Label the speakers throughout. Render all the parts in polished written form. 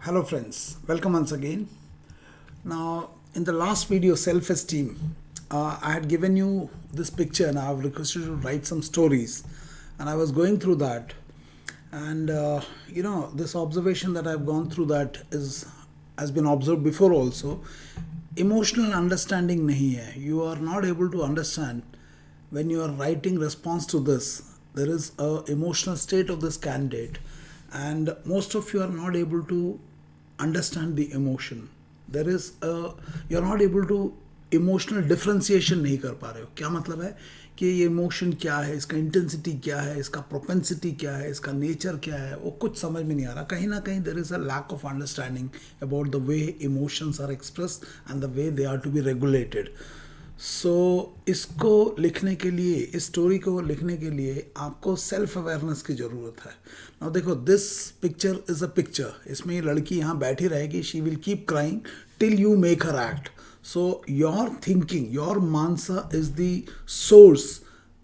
Speaker 1: Hello friends, welcome once again. Now in the last video self-esteem, I had given you this picture and I have requested you to write some stories, and I was going through that, and this observation that I've gone through that is has been observed before also. Emotional understanding nahi hai. You are not able to understand when you are writing response to this. There is a emotional state of this candidate, and most of you are not able to understand the emotion. There is a you're not able to emotional differentiation नहीं कर पा रहे हो. क्या मतलब है कि ये इमोशन क्या है, इसका इंटेंसिटी क्या है, इसका प्रोपेंसिटी क्या है, इसका नेचर क्या है, वो कुछ समझ में नहीं आ रहा. कहीं ना कहीं there is a lack of understanding about the way emotions are express and the way they are to be regulated. So इसको लिखने के लिए, इस स्टोरी को लिखने के लिए आपको सेल्फ अवेयरनेस की ज़रूरत है. now देखो, this picture is a picture. इसमें ये लड़की यहाँ बैठी रहेगी, she will keep crying till you make her act. So your thinking, your mansa is the source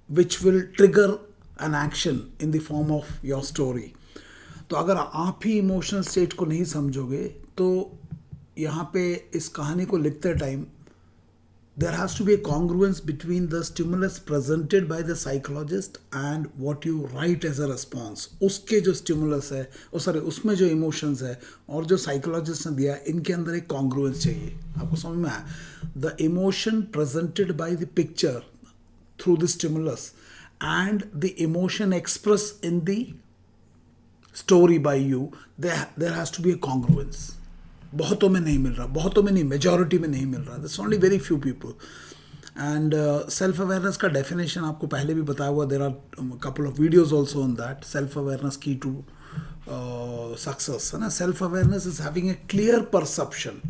Speaker 1: which will trigger an action in the form of your story. तो अगर आप ही emotional state को नहीं समझोगे तो यहाँ पे इस कहानी को लिखते time there has to be a congruence between the stimulus presented by the psychologist and what you write as a response. उसके जो stimulus है, उसमें जो emotions है और जो psychologist ने दिया, इनके अंदर एक congruence चाहिए. आपको समझ में आया? The emotion presented by the picture through the stimulus and the emotion expressed in the story by you, there has to be a congruence. बहुतों में नहीं मिल रहा, बहुतों में नहीं, मेजॉरिटी में नहीं मिल रहा. That's only very few people. And self awareness का डेफिनेशन आपको पहले भी बताया हुआ. There are couple of videos also on that. Self awareness key to success है ना. Self awareness is having a clear perception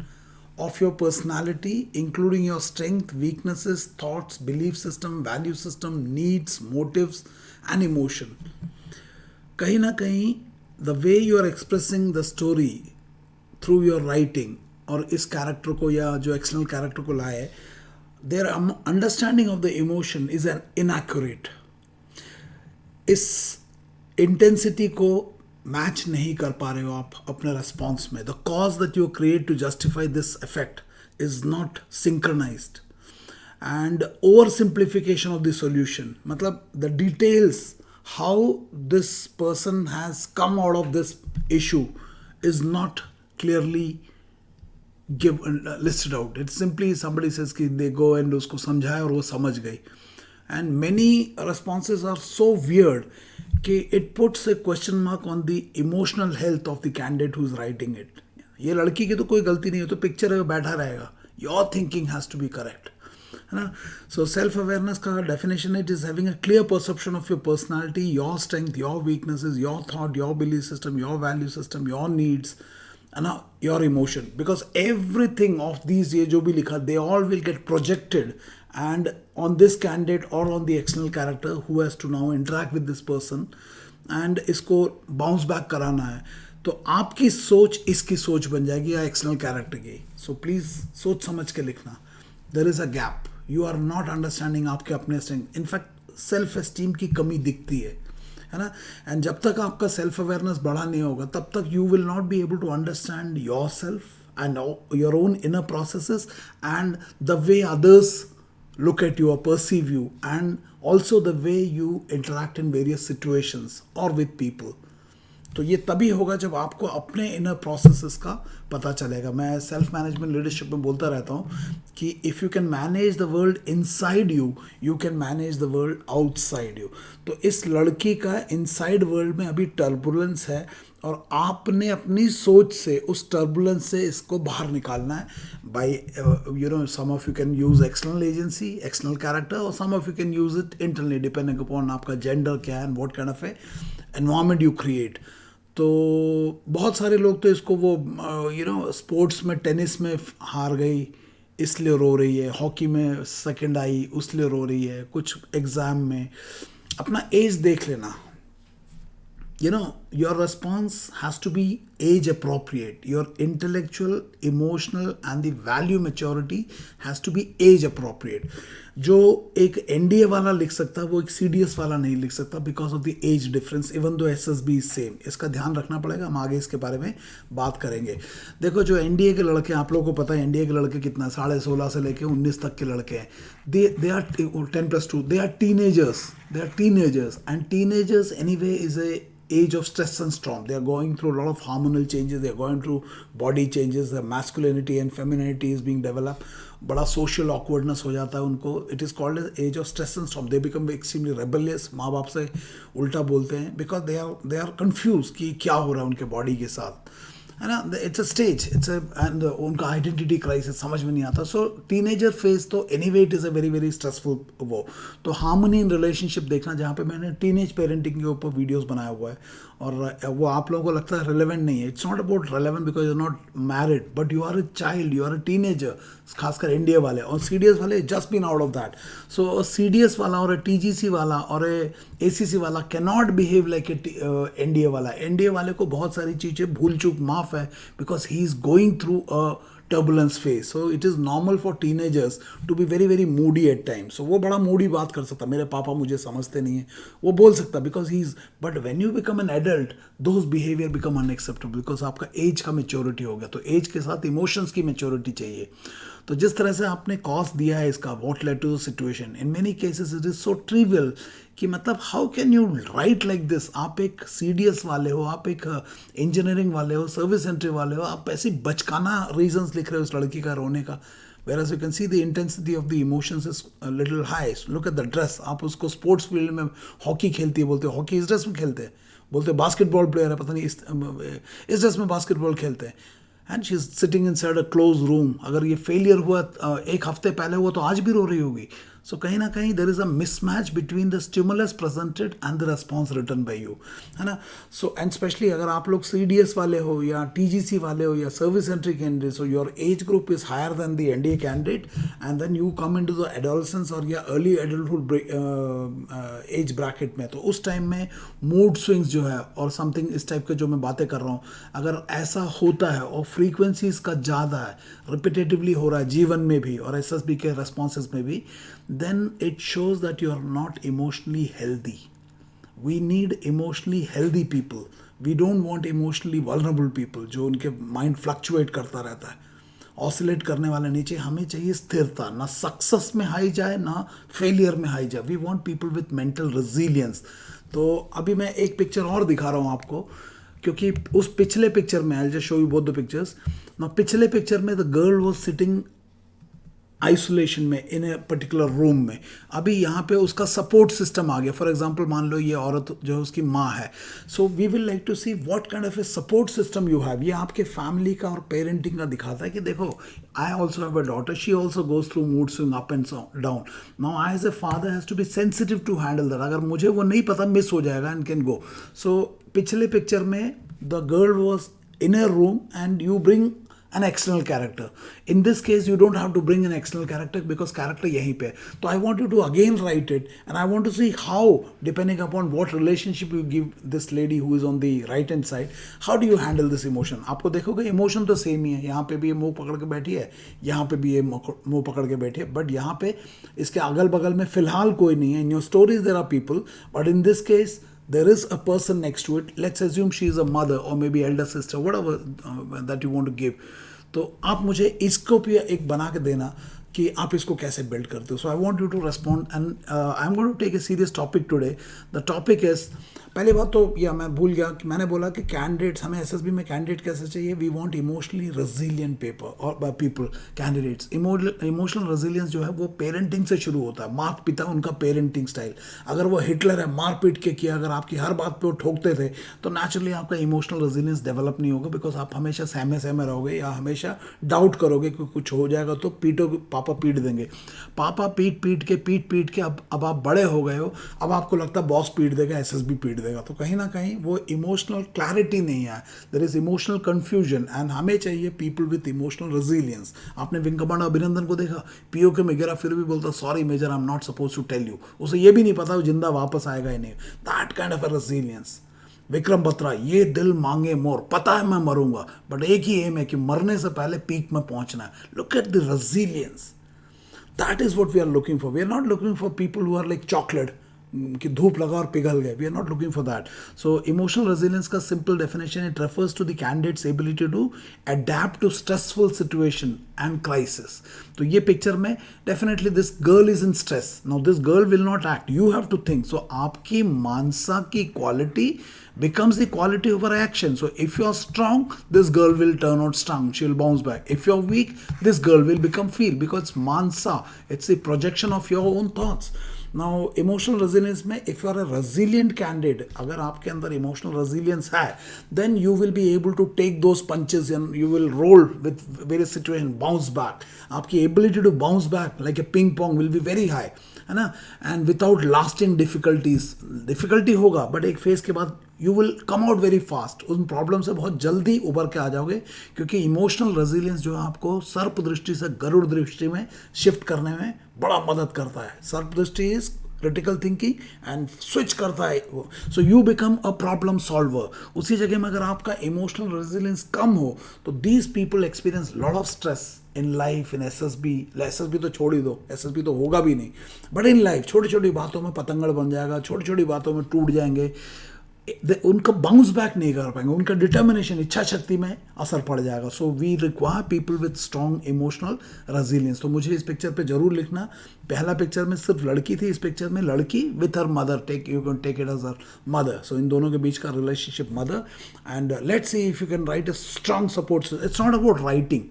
Speaker 1: of your personality, including your strength, weaknesses, thoughts, belief system, value system, needs, motives, and emotion. कहीं ना कहीं the way you are expressing the story through your writing, और इस character को या जो external character को लाए, their understanding of the emotion is an inaccurate. इस इंटेंसिटी को मैच नहीं कर पा रहे हो आप अपने रेस्पॉन्स में. The cause that you create to justify this effect is not synchronised. And over simplification of the solution, मतलब the details how this person has come out of this issue is not clearly listed out. It's simply somebody says कि they go and उसको समझाए और वो समझ गई. And many responses are so weird कि it puts a question mark on the emotional health of the candidate who is writing it. ये लड़की की तो कोई गलती नहीं है, तो पिक्चर है बैठा रहेगा. Your thinking has to be correct, है ना. So self awareness का definition it is having a clear perception of your personality, your strength, your weaknesses, your thought, your belief system, your value system, your needs, and your emotion. Because everything of these ये जो भी लिखा, they all will get projected and on this candidate or on the external character who has to now interact with this person, and इसको bounce back कराना है. तो आपकी सोच इसकी सोच बन जाएगी या एक्सटर्नल कैरेक्टर की. सो प्लीज़ सोच समझ के लिखना. There is a gap. You are not understanding आपके अपने स्ट्रेंथ. इनफैक्ट सेल्फ एस्टीम की कमी दिखती है ना. एंड जब तक आपका सेल्फ अवेयरनेस बढ़ा नहीं होगा तब तक you will not be able to understand your self and your own inner processes and the way others look at you or perceive you, and also the way you interact in various situations or with people. तो ये तभी होगा जब आपको अपने inner processes का पता चलेगा. मैं सेल्फ मैनेजमेंट लीडरशिप में बोलता रहता हूँ कि if you can manage the world inside you, you can manage the world outside you. तो इस लड़की का इनसाइड वर्ल्ड में अभी टर्बुलेंस है और आपने अपनी सोच से उस टर्बुलेंस से इसको बाहर निकालना है. By some of you can use external agency, external character, और some of you can use it internally depending upon आपका जेंडर क्या है and what kind of a environment you create. तो बहुत सारे लोग तो इसको वो स्पोर्ट्स में, टेनिस में हार गई इसलिए रो रही है, हॉकी में सेकंड आई उसलिए रो रही है, कुछ एग्ज़ाम में. अपना एज देख लेना. your response has to be age appropriate. Your intellectual, emotional and the value maturity has to be age appropriate. जो एक एनडीए वाला लिख सकता है वो एक सीडीएस वाला नहीं लिख सकता because of the age difference, even though SSB is same. इसका ध्यान रखना पड़ेगा, हम आगे इसके बारे में बात करेंगे. देखो जो एनडीए के लड़के, आप लोगों को पता है एनडीए के लड़के कितना, 16.5 से लेके 19 तक के लड़के हैं. They are 10+2, they are teenagers and teenagers anyway is a age of stress and storm. They are going through a lot of hormonal changes, they are going through body changes, their masculinity and femininity is being developed. बड़ा social awkwardness हो जाता है उनको. It is called as age of stress and storm. They become extremely rebellious, माँ बाप से उल्टा बोलते हैं because they are confused कि क्या हो रहा है उनके body के साथ, है ना. इट्स अ स्टेज, एंड उनका आइडेंटिटी क्राइसिस समझ में नहीं आता. सो टीनेजर फेज तो anyway it is a very very stressful वो. तो हार्मनी इन रिलेशनशिप देखना, जहाँ पे मैंने टीनेज पेरेंटिंग के ऊपर वीडियोस बनाया हुआ है और वो आप लोगों को लगता है रिलेवेंट नहीं है. It's not about relevant because you are not married but you are a child, you are a teenager. खासकर इंडिया वाले और सीडीएस वाले just been out of that. So CDS वाला और टीजीसी वाला और एसीसी वाला can not behave like NDA वाला. एनडीए वाले को बहुत सारी चीज़ें भूल चूक माफ है because he is going through a turbulence phase. So it is normal for teenagers to be very very moody at times. So वो बड़ा moody बात कर सकता, मेरे पापा मुझे समझते नहीं है वो बोल सकता because he is. But when you become an adult, those behavior become unacceptable because आपका age का maturity हो गया. तो age के साथ emotions की maturity चाहिए. तो जिस तरह से आपने कॉज दिया है इसका, what led to the situation, in many cases it is so trivial कि मतलब how can you write like this. आप एक सीडीएस वाले हो, आप एक इंजीनियरिंग वाले हो, सर्विस सेंटर वाले हो, आप ऐसी बचकाना रीजंस लिख रहे हो उस लड़की का रोने का. Whereas you can see the intensity of the emotions is a little high. Look at the dress. आप उसको स्पोर्ट्स फील्ड में हॉकी खेलती है बोलते हो, हॉकी इस ड्रेस में खेलते हैं, बोलते हैं बास्केटबॉल प्लेयर है, पता नहीं इस ड्रेस में बास्केटबॉल खेलते हैं. And she is sitting inside a close room. अगर ये फेलियर हुआ एक हफ्ते पहले हुआ तो आज भी रो रही होगी. सो कहीं ना कहीं there is a mismatch between the stimulus presented and the response return by you, है ना. सो एंड स्पेशली अगर आप लोग सीडीएस वाले हो या टीजीसी वाले हो या service entry candidate, so your age group is higher than the NDA candidate and then you come into the adolescence और या अर्ली एडल्टहुड एज ब्रैकेट में. तो उस टाइम में मूड स्विंग्स जो है और समथिंग इस टाइप के जो मैं बातें कर रहा हूँ, अगर ऐसा होता है और फ्रीक्वेंसी इसका ज़्यादा है, रिपीटेटिवली हो रहा है जीवन में भी और एसएसबी के रेस्पॉन्सेज में भी, then it shows that you are not emotionally healthy. We need emotionally healthy people. We don't want emotionally vulnerable people जो उनके माइंड फ्लक्चुएट करता रहता है, ऑसिलेट करने वाले नीचे. हमें चाहिए स्थिरता, ना सक्सेस में हाई जाए ना फेलियर में हाई जाए. We want people with mental resilience. तो अभी मैं एक पिक्चर और दिखा रहा हूँ आपको, क्योंकि उस पिछले पिक्चर में, I just show you both the pictures. ना पिछले पिक्चर में the girl was sitting isolation में इन ए पर्टिकुलर रूम में. अभी यहाँ पे उसका सपोर्ट सिस्टम आ गया. फॉर एग्जांपल मान लो ये औरत जो है उसकी माँ है. So we will like to see what kind of a support system you have. ये आपके फैमिली का और पेरेंटिंग का दिखाता है कि देखो, I also have a daughter, she also goes through mood swing up and down. Now I as a father has to be sensitive to handle that. अगर मुझे वो नहीं पता मिस हो जाएगा एंड कैन गो. सो पिछले पिक्चर में the girl was in A room and you bring an external character. In this case, you don't have to bring an external character because character yahi pe. So I want you to again write it and I want to see how, depending upon what relationship you give this lady who is on the right hand side, how do you handle this emotion. आपको देखोगे emotion तो same ही है. यहाँ पे भी ये मुंह पकड़ के बैठी है, यहाँ पे भी ये मुंह पकड़ के बैठी है, but यहाँ पे इसके अगल बगल में फिलहाल कोई नहीं है. In your stories there are people, but in this case there is a person next to it. Let's assume she is a mother or maybe elder sister, whatever that you want to give. तो आप मुझे इसको भी एक बना के देना कि आप इसको कैसे बिल्ड करते हो. So I want you to respond and I am going to take a serious topic today. The topic is, पहली बात तो या मैं भूल गया कि मैंने बोला कि कैंडिडेट्स, हमें एसएसबी में कैंडिडेट कैसे चाहिए. We want emotionally resilient paper और पीपल कैंडिडेट्स. इमोशनल रेजिलियंस जो है वो पेरेंटिंग से शुरू होता है. माता पिता उनका पेरेंटिंग स्टाइल, अगर वो हिटलर है, मार पीट के किया, अगर आपकी हर बात पे वो ठोकते थे, तो नेचुरली आपका इमोशनल रेजिलियंस डेवलप नहीं होगा बिकॉज आप हमेशा सहमे सहमे रहोगे या हमेशा डाउट करोगे कि कुछ हो जाएगा तो पीटो, पापा पीट देंगे. पापा पीट पीट के अब आप बड़े हो गए हो, अब आपको लगता है बॉस पीट देगा, एसएसबी पीट देगा. तो कहीं ना कहीं वो इमोशनल क्लैरिटी नहीं है, there is emotional confusion. And हमें चाहिए पीपल विथ इमोशनल रेजिलियंस. आपने विंग कमांडर अभिनंदन को देखा, पीओके में गिरा फिर भी बोलता sorry major, I am not suppose to tell you. उसे ये भी नहीं पता वो जिंदा वापस आएगा ही नहीं. That kind of a resilience. Vikram Batra, ये दिल मांगे मोर, पता है मैं मरूंगा बट एक ही एम है कि मरने से पहले पीक में पहुंचना है. Look at the resilience. That is what we are looking for. We are not looking for people who are like chocolate, कि धूप लगा और पिघल गए. We are not looking for that. So emotional resilience का simple definition, it refers to the candidate's ability to adapt to stressful situation and crisis. तो ये picture में definitely this girl is in stress. Now this girl will not act. You have to think. So आपकी मानसा की quality becomes the quality of her action. So if you are strong, this girl will turn out strong. She will bounce back. If you are weak, this girl will become feel, because mansa, it's the projection of your own thoughts. Now emotional resilience में if you are a resilient candidate, अगर आपके अंदर emotional resilience है, then you will be able to take those punches and you will roll with various situation, bounce back. आपकी ability to bounce back like a ping pong will be very high, है ना. And without lasting difficulty होगा but एक phase के बाद you will come out very fast. उन problem से बहुत जल्दी उभर के आ जाओगे, क्योंकि इमोशनल रेजिलियंस जो है आपको सर्प दृष्टि से गरुड़ दृष्टि में शिफ्ट करने में बड़ा मदद करता है. सर्प दृष्टि is critical thinking and switch करता है वो. So you become a problem solver. उसी जगह में अगर आपका इमोशनल रेजिलियंस कम हो तो these people experience lot of stress in life, in SSB तो छोड़ ही दो, एसएसबी तो होगा भी नहीं, बट इन लाइफ छोटी छोटी बातों में पतंगड़ बन जाएगा, छोटी छोटी बातों में टूट जाएंगे, उनका बाउंस बैक नहीं कर पाएंगे, उनका डिटर्मिनेशन, इच्छा शक्ति में असर पड़ जाएगा. So we require people with strong emotional resilience. तो मुझे इस पिक्चर पे जरूर लिखना. पहला पिक्चर में सिर्फ लड़की थी, इस पिक्चर में लड़की with her mother, you can take it as her mother. So इन दोनों के बीच का relationship mother. And let's see if you can write a strong support. It's not about writing,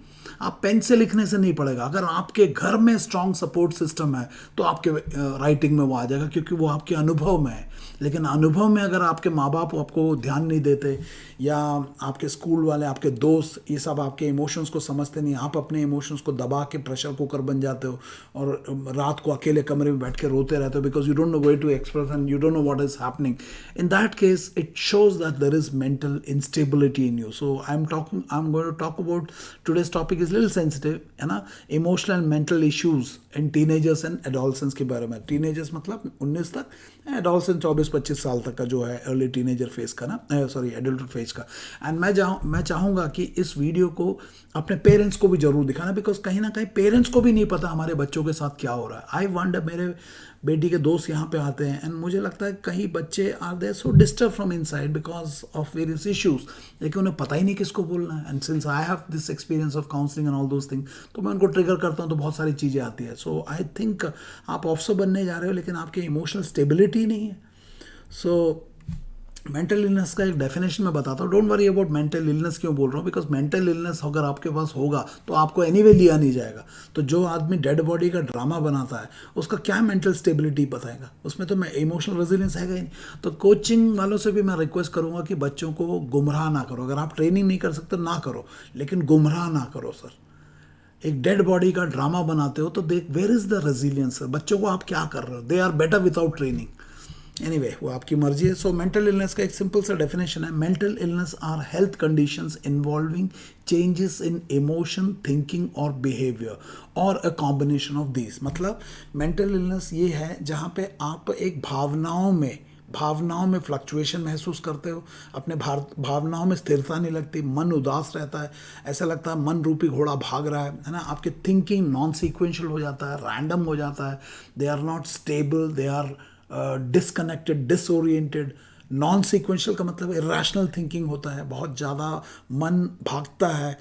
Speaker 1: आप पेन से लिखने से नहीं पड़ेगा. अगर आपके घर में स्ट्रॉन्ग सपोर्ट सिस्टम है तो आपके राइटिंग में वो आ जाएगा, क्योंकि वो आपके अनुभव में है. लेकिन अनुभव में अगर आपके माँ बाप आपको ध्यान नहीं देते, या आपके स्कूल वाले, आपके दोस्त, ये सब आपके इमोशंस को समझते नहीं, आप अपने इमोशंस को दबा के प्रेशर कुकर बन जाते हो और रात को अकेले कमरे में बैठ के रोते रहते हो, because you don't know way to express and you don't know what is happening. In that case it shows that there is mental instability in you. So I am going to talk about today's topic is little sensitive, है ना. Emotional and mental issues in teenagers and adolescence के बारे में. Teenagers मतलब 19 तक, adolescence 24-25 साल तक का जो है अर्ली टीनेजर फेज का ना, सॉरी एडल्ट फेज का. एंड मैं चाहूँगा कि इस वीडियो को अपने पेरेंट्स को भी जरूर दिखाना, बिकॉज कहीं ना कहीं पेरेंट्स को भी नहीं पता हमारे बच्चों के साथ क्या हो रहा है. आई वंडर, मेरे बेटी के दोस्त यहाँ पे आते हैं एंड मुझे लगता है कहीं बच्चे are they so disturb from inside because of various issues, लेकिन उन्हें पता ही नहीं किसको बोलना है. And since I have this experience of counselling and all those thing, तो मैं उनको ट्रिगर करता हूँ तो बहुत सारी चीज़ें आती है. सो आई थिंक आप ऑफिसर बनने जा रहे हो लेकिन आपकी इमोशनल स्टेबिलिटी नहीं है. सो मेंटल इलनेस का एक डेफिनेशन मैं बताता हूँ. Don't worry about mental illness. क्यों बोल रहा हूँ? बिकॉज मेंटल इलनेस अगर आपके पास होगा तो आपको एनीवे लिया नहीं जाएगा. तो जो आदमी डेड बॉडी का ड्रामा बनाता है उसका क्या मेंटल स्टेबिलिटी बताएगा? उसमें तो मैं इमोशनल रेजिलियंस है ही नहीं. तो कोचिंग वालों से भी मैं रिक्वेस्ट करूँगा कि बच्चों को गुमराह ना करो. अगर आप ट्रेनिंग नहीं कर सकते ना करो, लेकिन गुमराह ना करो सर. एक डेड बॉडी का ड्रामा बनाते हो तो देख where is the resilience sir. बच्चों को आप क्या कर रहे हो? They are better without training. Anyway वो आपकी मर्जी है. सो मेंटल इलनेस का एक सिंपल सा डेफिनेशन है. Mental illness are health conditions involving changes in emotion, thinking और बिहेवियर और अ कॉम्बिनेशन ऑफ दीज. मतलब मेंटल इलनेस ये है जहाँ पे आप एक भावनाओं में फ्लक्चुएशन महसूस करते हो, अपने भावनाओं में स्थिरता नहीं लगती, मन उदास रहता है, ऐसा लगता है मन रूपी घोड़ा भाग रहा है ना. आपके थिंकिंग नॉन सीक्वेंशियल हो जाता है, रैंडम हो जाता है, they are not stable, they are disconnected, disoriented. Non sequential का मतलब इरेशनल थिंकिंग होता है, बहुत ज़्यादा मन भागता है,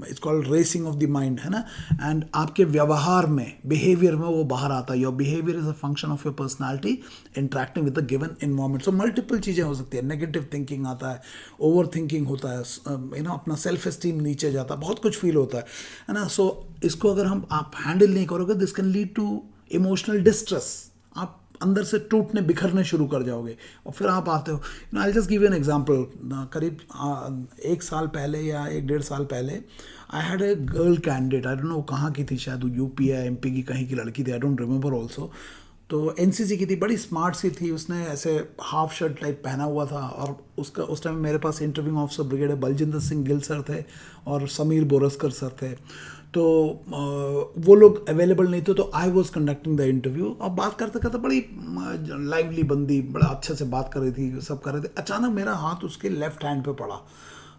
Speaker 1: it's called racing of the mind, है ना. एंड आपके व्यवहार में, बिहेवियर में वो बाहर आता है. Your behaviour is a function of your personality interacting with the given environment. So multiple चीज़ें हो सकती है. नेगेटिव थिंकिंग आता है, ओवर थिंकिंग होता है, अपना सेल्फ एस्टीम नीचे जाता है, बहुत कुछ फील होता है ना. सो इसको अगर आप हैंडल नहीं करोगे, this can lead to emotional distress. आप अंदर से टूटने बिखरने शुरू कर जाओगे और फिर आप आते हो. I just give an example. करीब 1 साल पहले या 1-1.5 साल पहले I had a girl candidate. I don't no कहाँ की थी, शायद यूपी या एमपी की कहीं की लड़की थी, आई डोंट रिमेंबर ऑल्सो. तो एनसीसी की थी, बड़ी स्मार्ट सी थी, उसने ऐसे हाफ शर्ट टाइप पहना हुआ था, और उसका उस टाइम मेरे पास interviewing officer brigadier Baljinder Singh Gill sir थे और समीर बोरस्कर सर थे। तो वो लोग अवेलेबल नहीं थे, तो I was conducting the interview. अब बात करते करते बड़ी लाइवली बंदी, बड़ा अच्छे से बात कर रही थी, सब कर रहे थे। अचानक मेरा हाथ उसके लेफ्ट हैंड पे पड़ा,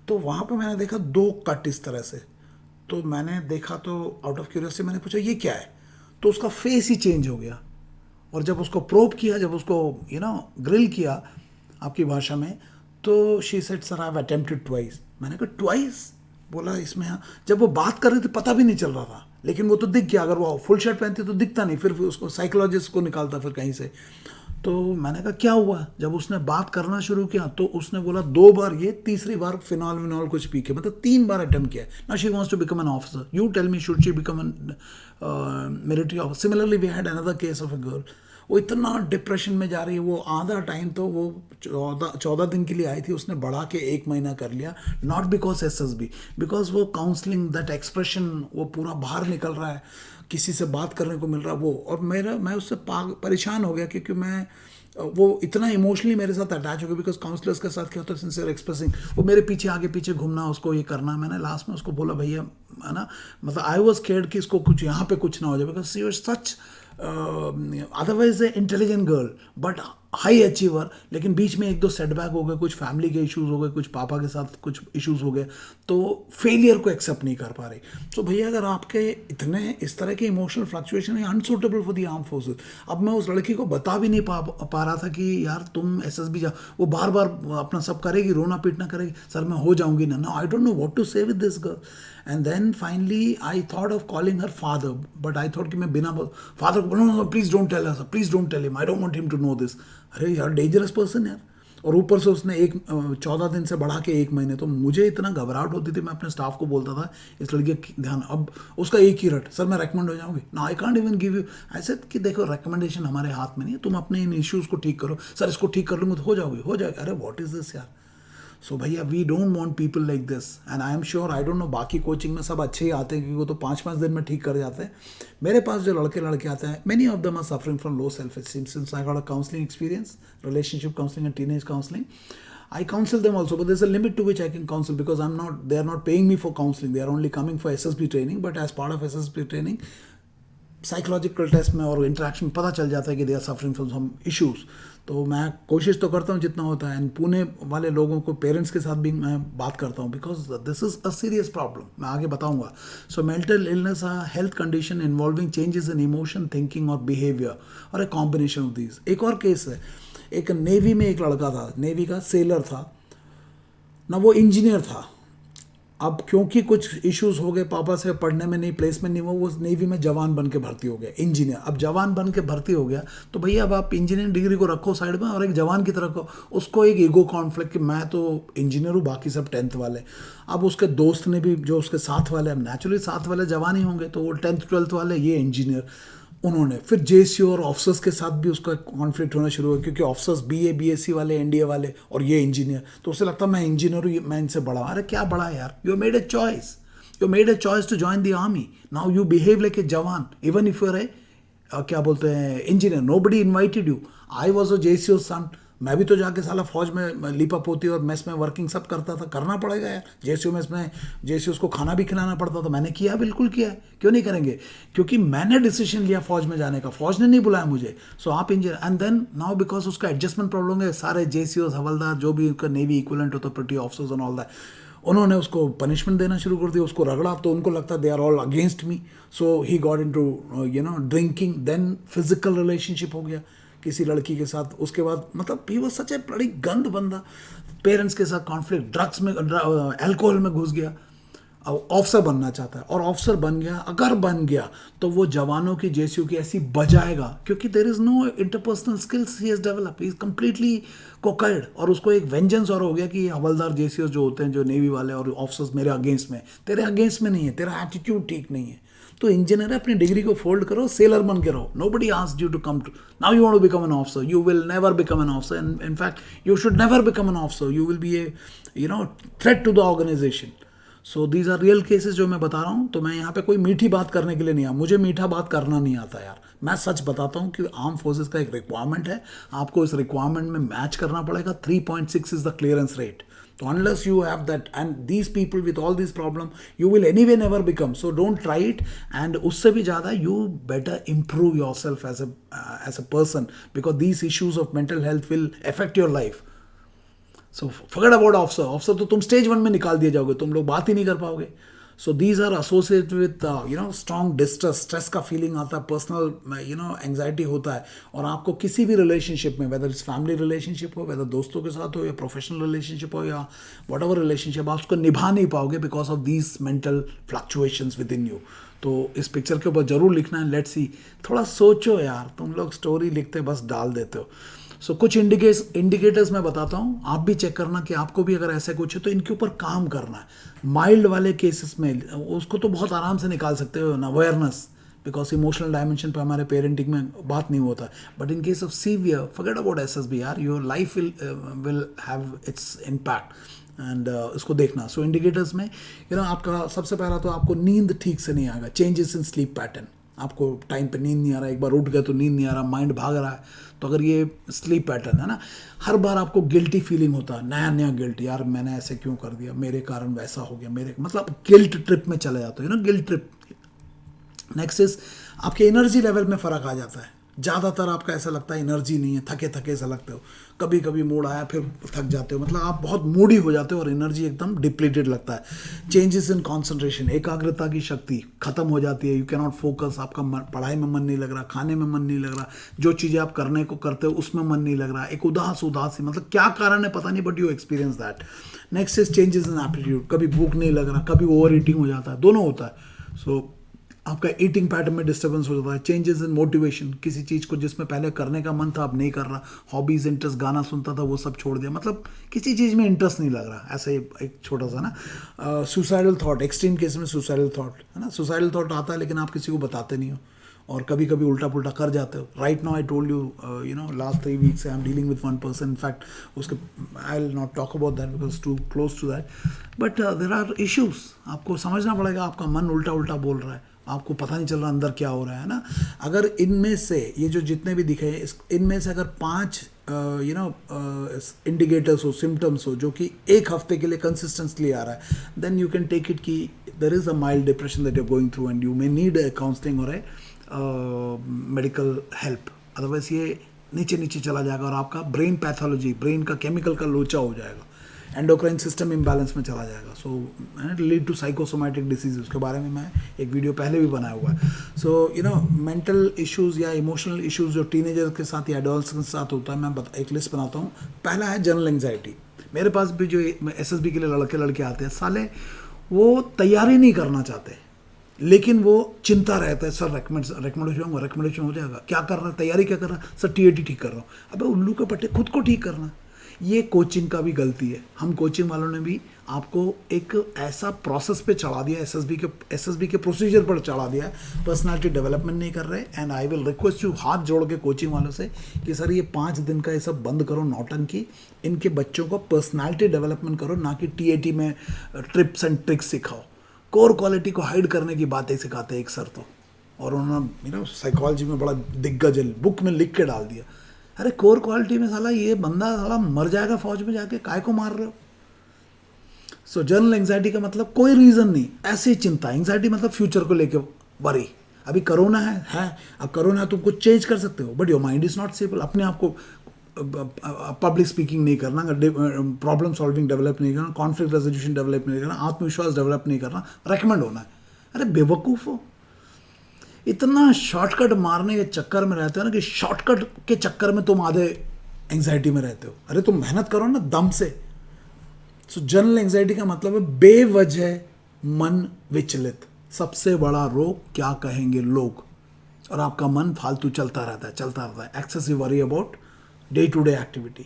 Speaker 1: तो वहाँ पे मैंने देखा 2 कट इस तरह से। तो मैंने देखा, तो आउट ऑफ क्यूरियोसिटी मैंने पूछा ये क्या है, तो उसका फेस ही चेंज हो गया। और जब उसको प्रोब किया, जब उसको ग्रिल किया आपकी भाषा में, तो she said sir I have attempted twice. मैंने कहा ट्वाइस? बोला इसमें हाँ। जब वो बात कर रहे थे पता भी नहीं चल रहा था, लेकिन वो तो दिख गया। अगर वो फुल शर्ट पहनती तो दिखता नहीं, फिर उसको साइकोलॉजिस्ट को निकालता फिर कहीं से। तो मैंने कहा क्या हुआ? जब उसने बात करना शुरू किया तो उसने बोला 2 बार ये, तीसरी बार फिनॉल विनॉल कुछ पी के, मतलब 3 बार अटेम्प्ट किया। Now she wants to become an officer, you tell me should she become an military officer? Similarly we had another case of a girl, वो इतना डिप्रेशन में जा रही है। वो आधा टाइम तो वो 14 दिन के लिए आई थी, उसने बढ़ा के 1 महीना कर लिया। नॉट बिकॉज एसएसबी, बिकॉज वो काउंसलिंग, दैट एक्सप्रेशन, वो पूरा बाहर निकल रहा है, किसी से बात करने को मिल रहा वो। और मैं उससे परेशान हो गया, क्योंकि मैं वो इतना इमोशनली मेरे साथ अटैच हो गया। बिकॉज काउंसलर्स के साथ क्या होता है, सिंसियर एक्सप्रेसिंग, वो मेरे पीछे आगे पीछे घूमना, उसको ये करना। मैंने लास्ट में उसको बोला भैया, है ना, मतलब आई वॉज केयर्ड कि इसको कुछ यहाँ पे कुछ ना हो जाए, because she was such otherwise A intelligent girl but high achiever. लेकिन बीच में 1-2 सेटबैक हो गए, कुछ फैमिली के इश्यूज हो गए, कुछ पापा के साथ कुछ इश्यूज हो गए, तो फेलियर को एक्सेप्ट नहीं कर पा रही। तो भैया अगर आपके इतने इस तरह के इमोशनल फ्लक्चुएशन है, unsuitable for the arm forces. अब मैं उस लड़की को बता भी नहीं पा रहा था कि यार तुम एसएसबी जा। वो बार बार अपना सब करेगी, रोना पीटना करेगी, सर मैं हो जाऊंगी ना। No, I don't know what to say with this girl. And then finally I thought of calling her father, but I thought कि मैं बिना फादर को बोलूँ, no please don't tell sir, please don't tell him, I don't want him to know this. अरे यार dangerous person यार। और ऊपर से उसने 14 दिन से बढ़ा के 1 महीने। तो मुझे इतना घबराहट होती थी, मैं अपने स्टाफ को बोलता था इस लड़की का ध्यान। अब उसका एक ही रट, सर मैं रेकमेंड हो जाऊंगी ना, I can't even give you. ऐसे कि देखो रिकमेंडेशन हमारे हाथ में नहीं है, तुम अपने इन इश्यूज़ को ठीक करो। सर इसको ठीक कर लूँगा तो हो जाओगे, हो जाएगा। अरे व्हाट इज दिस यार। सो भैया we don't want people like this. And I am sure, I don't know बाकी कोचिंग में सब अच्छे ही आते हैं, क्योंकि वो तो 5-5 दिन में ठीक कर जाते हैं। मेरे पास जो लड़के आते हैं, many of them are suffering from low self esteem since I got a counselling experience, relationship counseling and teenage counseling. I counsel them also, but there's a limit to which I can counsel, because they are not paying me for counseling. They are only coming for SSB training. But as part of SSB training, psychological test में और interaction में पता चल जाता है कि they are suffering from some issues. तो मैं कोशिश तो करता हूँ जितना होता है। एंड पुणे वाले लोगों को, पेरेंट्स के साथ भी मैं बात करता हूँ, because this is a serious problem. मैं आगे बताऊँगा। So mental illness a health condition involving changes in emotion, thinking और बिहेवियर, और ए कॉम्बिनेशन ऑफ दीज। एक और केस है, एक नेवी में एक लड़का था, नेवी का सेलर था ना, वो इंजीनियर था। अब क्योंकि कुछ इश्यूज हो गए पापा से, पढ़ने में नहीं, प्लेसमेंट नहीं, वो नेवी में जवान बन के भर्ती हो गया, इंजीनियर। अब जवान बन के भर्ती हो गया तो भैया अब आप इंजीनियरिंग डिग्री को रखो साइड में, और एक जवान की तरह को उसको एक ईगो कॉन्फ्लिक्ट कि मैं तो इंजीनियर हूँ, बाकी सब 10th वाले। अब उसके दोस्त ने भी, जो उसके साथ वाले, अब नेचुरली साथ वाले जवान ही होंगे, तो वो 10th 12th वाले, ये इंजीनियर। उन्होंने फिर जेसीओ और ऑफिसर्स के साथ भी उसका कॉन्फ्लिक्ट होना शुरू हुआ, क्योंकि ऑफिसर्स बीए बीएससी वाले, एनडीए वाले, और ये इंजीनियर। तो उसे लगता मैं इंजीनियर हूँ, मैं इनसे बड़ा। अरे क्या बड़ा यार, you made a choice, you made a choice to join the army. Now you behave like a jawan, even if you're a क्या बोलते हैं engineer, nobody invited you. I was a JCO son, मैं भी तो जाके साला फौज में लिपा पोती और मेस में वर्किंग सब करता था, करना पड़ेगा यार। जेसीओ मेस में जेसीओ को खाना भी खिलाना पड़ता था, मैंने किया, बिल्कुल किया है, क्यों नहीं करेंगे? क्योंकि मैंने डिसीजन लिया फौज में जाने का, फौज ने नहीं बुलाया मुझे। सो आप engineer, and then now because उसका एडजस्टमेंट प्रॉब्लम है, सारे जेसीओ, हवलदार, जो भी उनका नेवी इक्विवेलेंट होता, petty officers and all that, उन्होंने उसको पनिशमेंट देना शुरू कर दिया, उसको रगड़ा। तो उनको लगता they are all against me, so he got into drinking, then physical relationship हो गया किसी लड़की के साथ। उसके बाद मतलब ही वो सच है बड़ी गंद बंदा। पेरेंट्स के साथ कॉन्फ्लिक्ट, ड्रग्स में, अल्कोहल में घुस गया। ऑफिसर बनना चाहता है, और ऑफिसर बन गया, अगर बन गया तो वो जवानों की जेसीओ की ऐसी बजाएगा, क्योंकि there is no interpersonal skills he has develop, he is completely कोकाइड। और उसको एक वेंजेंस और हो गया कि हवलदार जेसीओ जो होते हैं, जो नेवी वाले और ऑफिसर्स मेरे अगेंस्ट में, तेरे अगेंस्ट में नहीं है, तेरा एटीट्यूड ठीक नहीं है। तो इंजीनियर अपनी डिग्री को फोल्ड करो, सेलर बन के रहो। Nobody asked you to come to, now you want to become an officer, you will never become an officer, in fact you should never become an officer, you will be a threat to the organisation. So these are real cases जो मैं बता रहा हूँ। तो मैं यहाँ पे कोई मीठी बात करने के लिए नहीं आया, मुझे मीठा बात करना नहीं आता यार। मैं सच बताता हूँ कि आर्म फोर्सेस का एक रिक्वायरमेंट है, आपको इस रिक्वायरमेंट में मैच करना पड़ेगा। 3.6 is the clearance rate. So unless you have that, and these people with all these problem, you will anyway never become. So don't try it. And उससे भी ज़्यादा you better improve yourself as a person, because these issues of mental health will affect your life. So forget about officer तो तुम stage 1 में निकाल दिए जाओगे, तुम लोग बात ही नहीं कर पाओगे। So these are associated with strong distress, stress का फीलिंग आता है, पर्सनल एंग्जाइटी होता है। और आपको किसी भी रिलेशनशिप में, वेदर इट्स फैमिली रिलेशनशिप हो, वेदर दोस्तों के साथ हो, या प्रोफेशनल रिलेशनशिप हो, या वट एवर रिलेशनशिप, आप उसको निभा नहीं पाओगे because of these mental fluctuations with in you. तो इस पिक्चर के ऊपर जरूर लिखना है, लेट्स सी। थोड़ा सोचो यार, तुम लोग स्टोरी लिखते बस डाल देते हो। सो कुछ इंडिकेटर्स मैं बताता हूँ, आप भी चेक करना कि आपको भी अगर ऐसे कुछ है तो इनके ऊपर काम करना है। माइल्ड वाले केसेस में उसको तो बहुत आराम से निकाल सकते हो ना, अवेयरनेस, बिकॉज इमोशनल डायमेंशन पे हमारे पेरेंटिंग में बात नहीं होता। But in case of severe, forget about SSB यार, your life will have its impact. And इसको देखना। सो इंडिकेटर्स में आपका सबसे पहला तो आपको नींद ठीक से नहीं आएगा, चेंजेस इन स्लीप पैटर्न, आपको टाइम पे नींद नहीं आ रहा है, एक बार उठ गए तो नींद नहीं आ रहा, माइंड भाग रहा है। तो अगर ये स्लीप पैटर्न है ना, हर बार आपको गिल्टी फीलिंग होता है, नया नया गिल्ट, यार मैंने ऐसे क्यों कर दिया, मेरे कारण वैसा हो गया, मेरे मतलब गिल्ट ट्रिप में चले जाते हो गिल्ट ट्रिप। नेक्स्ट इज आपके एनर्जी लेवल में फ़र्क आ जाता है, ज़्यादातर आपका ऐसा लगता है एनर्जी नहीं है, थके थके सा लगते हो, कभी कभी मूड आया फिर थक जाते हो, मतलब आप बहुत मूडी हो जाते हो और एनर्जी एकदम डिप्लीटेड लगता है। चेंजेस इन कंसंट्रेशन, एकाग्रता की शक्ति खत्म हो जाती है, यू कैन नॉट फोकस, आपका पढ़ाई में मन नहीं लग रहा, खाने में मन नहीं लग रहा, जो चीज़ें आप करने को करते हो उसमें मन नहीं लग रहा, एक उदासी, मतलब क्या कारण है पता नहीं, but you experience that. Next is changes in aptitude, कभी भूख नहीं लग रहा, कभी ओवर ईटिंग हो जाता है, दोनों होता है। सो आपका ईटिंग पैटर्न में डिस्टर्बेंस हो जाता है। चेंजेस इन मोटिवेशन, किसी चीज़ को जिसमें पहले करने का मन था अब नहीं कर रहा, हॉबीज़, इंटरेस्ट, गाना सुनता था वो सब छोड़ दिया, मतलब किसी चीज़ में इंटरेस्ट नहीं लग रहा, ऐसे एक छोटा सा ना। सुसाइडल थॉट, एक्सट्रीम केस में सुसाइडल थॉट है ना, सुसाइडल थॉट आता है लेकिन आप किसी को बताते नहीं हो और कभी कभी उल्टा पुल्टा कर जाते हो। Right now I told you last 3 weeks I am dealing with one person, in fact उसके I will not talk about that because too close to that, but there are issues. आपको समझना पड़ेगा, आपका मन उल्टा उल्टा बोल रहा है, आपको पता नहीं चल रहा अंदर क्या हो रहा है ना। अगर इनमें से ये जो जितने भी दिखे इनमें से अगर 5 इंडिकेटर्स हो, सिम्टम्स हो, जो कि एक हफ्ते के लिए कंसिस्टेंटली आ रहा है, then you can take it कि there is a mild depression that you are going through and you may need a counselling और ए मेडिकल हेल्प। अदरवाइज ये नीचे नीचे चला जाएगा और आपका ब्रेन पैथोलॉजी, ब्रेन का केमिकल का लोचा हो जाएगा, एंडोक्राइन सिस्टम इम्बैलेंस में चला जाएगा। So lead to psychosomatic disease, उसके बारे में मैं एक वीडियो पहले भी बनाया हुआ है। सो मेंटल इश्यूज़ या इमोशनल इश्यूज़ जो टीनेजर के साथ या एडोलसेंट्स के साथ होता है, मैं एक लिस्ट बनाता हूँ। पहला है जनरल एंग्जाइटी। मेरे पास भी जो एसएसबी के लिए लड़के आते हैं, साले वो तैयारी नहीं करना चाहते लेकिन वो चिंता रहता है, सर रिकमेंडेशन हो जाएगा, क्या कर रहा है, तैयारी क्या कर रहा है, सर टीएटी ठीक कर रहा हूँ। अबे उल्लू के पट्टे, खुद को ठीक करना। ये कोचिंग का भी गलती है, हम कोचिंग वालों ने भी आपको एक ऐसा प्रोसेस पे चढ़ा दिया, एसएसबी के प्रोसीजर पर चढ़ा दिया है, पर्सनालिटी डेवलपमेंट नहीं कर रहे। And I will request you, हाथ जोड़ के कोचिंग वालों से, कि सर ये 5 दिन का ये सब बंद करो नौटंकी, इनके बच्चों को पर्सनालिटी डेवलपमेंट करो, ना कि टीएटी में ट्रिप्स एंड ट्रिक्स सिखाओ। कोर क्वालिटी को हाइड करने की बातें सिखाते हैं एक सर तो, और उन्होंने साइकोलॉजी में बड़ा दिग्गज बुक में लिख के डाल दिया। अरे कोर क्वालिटी में साला ये बंदा साला मर जाएगा फौज में जाके, काय को मार रहे हो। सो जनरल एंग्जाइटी का मतलब कोई रीज़न नहीं, ऐसे ही चिंता। एंग्जाइटी मतलब फ्यूचर को लेके वरी। अभी कोरोना है अब कोरोना है, तुम कुछ चेंज कर सकते हो, but your mind is not stable. अपने आप को पब्लिक स्पीकिंग नहीं करना, प्रॉब्लम सॉल्विंग डेवलप नहीं करना, कॉन्फ्लिक्ट रेजोल्यूशन डेवलप नहीं करना, आत्मविश्वास डेवलप नहीं करना, रेकमेंड होना है। अरे बेवकूफ़ हो, इतना शॉर्टकट मारने के चक्कर में रहते हो ना, कि शॉर्टकट के चक्कर में तुम आधे एंग्जाइटी में रहते हो। अरे तुम मेहनत करो ना दम से। सो जनरल एंग्जाइटी का मतलब है बेवजह मन विचलित। सबसे बड़ा रोग क्या कहेंगे लोग, और आपका मन फालतू चलता रहता है। Excessive worry about day to day activity,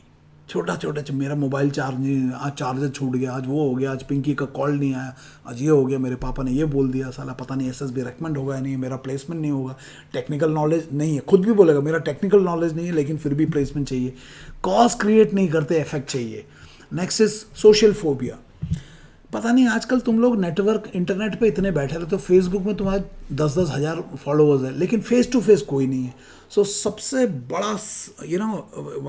Speaker 1: छोटा मेरा मोबाइल चार्ज नहीं, आज चार्जर छूट गया, आज वो हो गया, आज पिंकी का कॉल नहीं आया, आज ये हो गया, मेरे पापा ने ये बोल दिया, साला पता नहीं एसएसबी रेकमेंड होगा या नहीं, मेरा प्लेसमेंट नहीं होगा, टेक्निकल नॉलेज नहीं है, खुद भी बोलेगा मेरा टेक्निकल नॉलेज नहीं है लेकिन फिर भी प्लेसमेंट चाहिए। कॉज क्रिएट नहीं करते, इफेक्ट चाहिए। Next is social phobia. पता नहीं आजकल तुम लोग नेटवर्क इंटरनेट पे इतने बैठे रहते हो, फेसबुक में तुम्हारे 10-10 हज़ार फॉलोअर्स है, लेकिन फेस टू फेस कोई नहीं है। सो सबसे बड़ा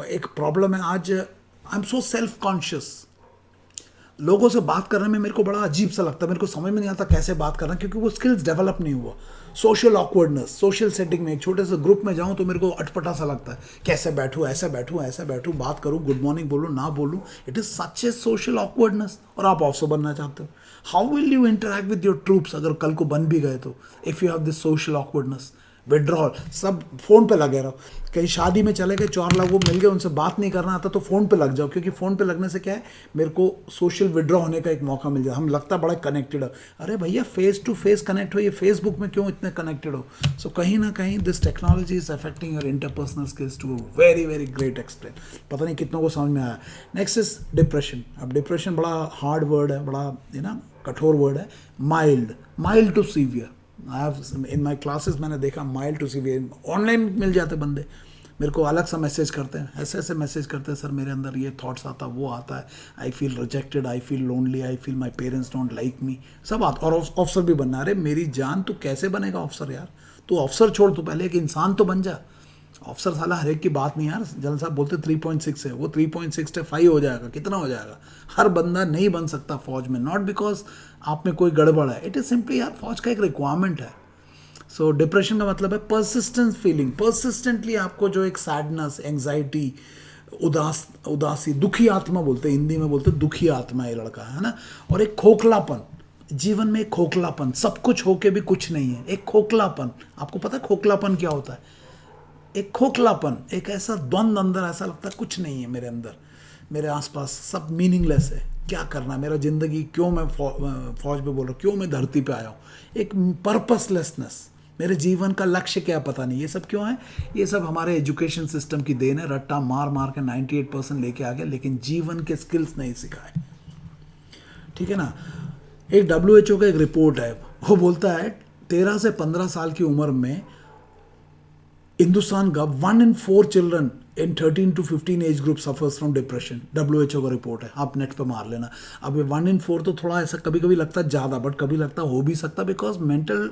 Speaker 1: एक प्रॉब्लम है आज, I am so self conscious. लोगों से बात करने में मेरे को बड़ा अजीब सा लगता है, मेरे को समझ में नहीं आता कैसे बात करना, क्योंकि वो स्किल्स डेवलप नहीं हुआ। सोशल ऑकवर्डनेस, सोशल सेटिंग में एक छोटे से ग्रुप में जाऊं तो मेरे को अटपटा सा लगता है, कैसे बैठूं, ऐसे बैठूं, ऐसे बैठूं, बात करूं, गुड मॉर्निंग बोलूं, ना बोलूं। It is such A social awkwardness. और आप ऑफिसर बनना चाहते हो, how will you interact with your troops अगर कल को बन भी गए तो, if you have this social awkwardness. Withdrawal, सब फ़ोन पे लगे रहो। कहीं शादी में चले गए, 4 लोग वो मिल गए, उनसे बात नहीं करना आता तो फ़ोन पे लग जाओ, क्योंकि फ़ोन पे लगने से क्या है, मेरे को सोशल विड्रॉ होने का एक मौका मिल जाए, हम लगता बड़ा कनेक्टेड हो। अरे भैया फेस टू फेस कनेक्ट हो, ये फेसबुक में क्यों इतने कनेक्टेड हो? सो कहीं ना कहीं this technology is affecting your interpersonal skills to very very great extent. पता नहीं कितनों को समझ में आया। Next is depression. अब डिप्रेशन बड़ा हार्ड वर्ड है, बड़ा कठोर वर्ड है। Mild to severe. I have in my classes मैंने देखा माइल्ड टू सीवियर। ऑनलाइन मिल जाते बंदे, मेरे को अलग सा मैसेज करते हैं, ऐसे ऐसे मैसेज करते हैं, सर मेरे अंदर ये थॉट्स आता, वो आता है, I feel rejected, I feel lonely, I feel my parents don't like me, सब आता। और ऑफिसर भी बनना। अरे मेरी जान, तू कैसे बनेगा ऑफिसर यार? तू ऑफिसर छोड़, तू पहले एक इंसान तो बन जा। ऑफिसर साला हर एक की बात नहीं यार। जनरल साहब बोलते 3.6 है, वो 3.65 हो जाएगा, कितना हो जाएगा? हर बंदा नहीं बन सकता फौज में, नॉट बिकॉज आप में कोई गड़बड़ है, इट इज सिंपली यार फौज का एक रिक्वायरमेंट है। सो डिप्रेशन का मतलब है परसिस्टेंस फीलिंग, परसिस्टेंटली आपको जो एक सैडनेस, एंग्जाइटी, उदासी, दुखी आत्मा बोलते हैं हिंदी में, बोलते दुखी आत्मा ये लड़का है ना। और एक खोखलापन, जीवन में एक खोखलापन, सब कुछ होके भी कुछ नहीं है, एक खोखलापन। आपको पता है खोखलापन क्या होता है? एक खोखलापन, एक ऐसा द्वंद अंदर, ऐसा लगता है कुछ नहीं है मेरे अंदर, मेरे आसपास सब मीनिंगलेस है, क्या करना मेरा ज़िंदगी, क्यों मैं फौज में बोल रहा हूँ, क्यों मैं धरती पे आया हूँ, एक पर्पसलेसनेस, मेरे जीवन का लक्ष्य क्या पता नहीं। ये सब क्यों है? ये सब हमारे एजुकेशन सिस्टम की देन है। रट्टा मार मार के 98% लेके आ गया, लेकिन जीवन के स्किल्स नहीं सिखाए। ठीक है ना। एक WHO का एक रिपोर्ट है, वो बोलता है 13 से 15 साल की उम्र में हिंदुस्तान का 1 in 4 children in 13 to 15 age group suffers from depression. WHO का रिपोर्ट है, आप नेट पे मार लेना। अब ये 1 in 4 तो थोड़ा ऐसा कभी कभी लगता है ज़्यादा, बट कभी लगता हो भी सकता, because mental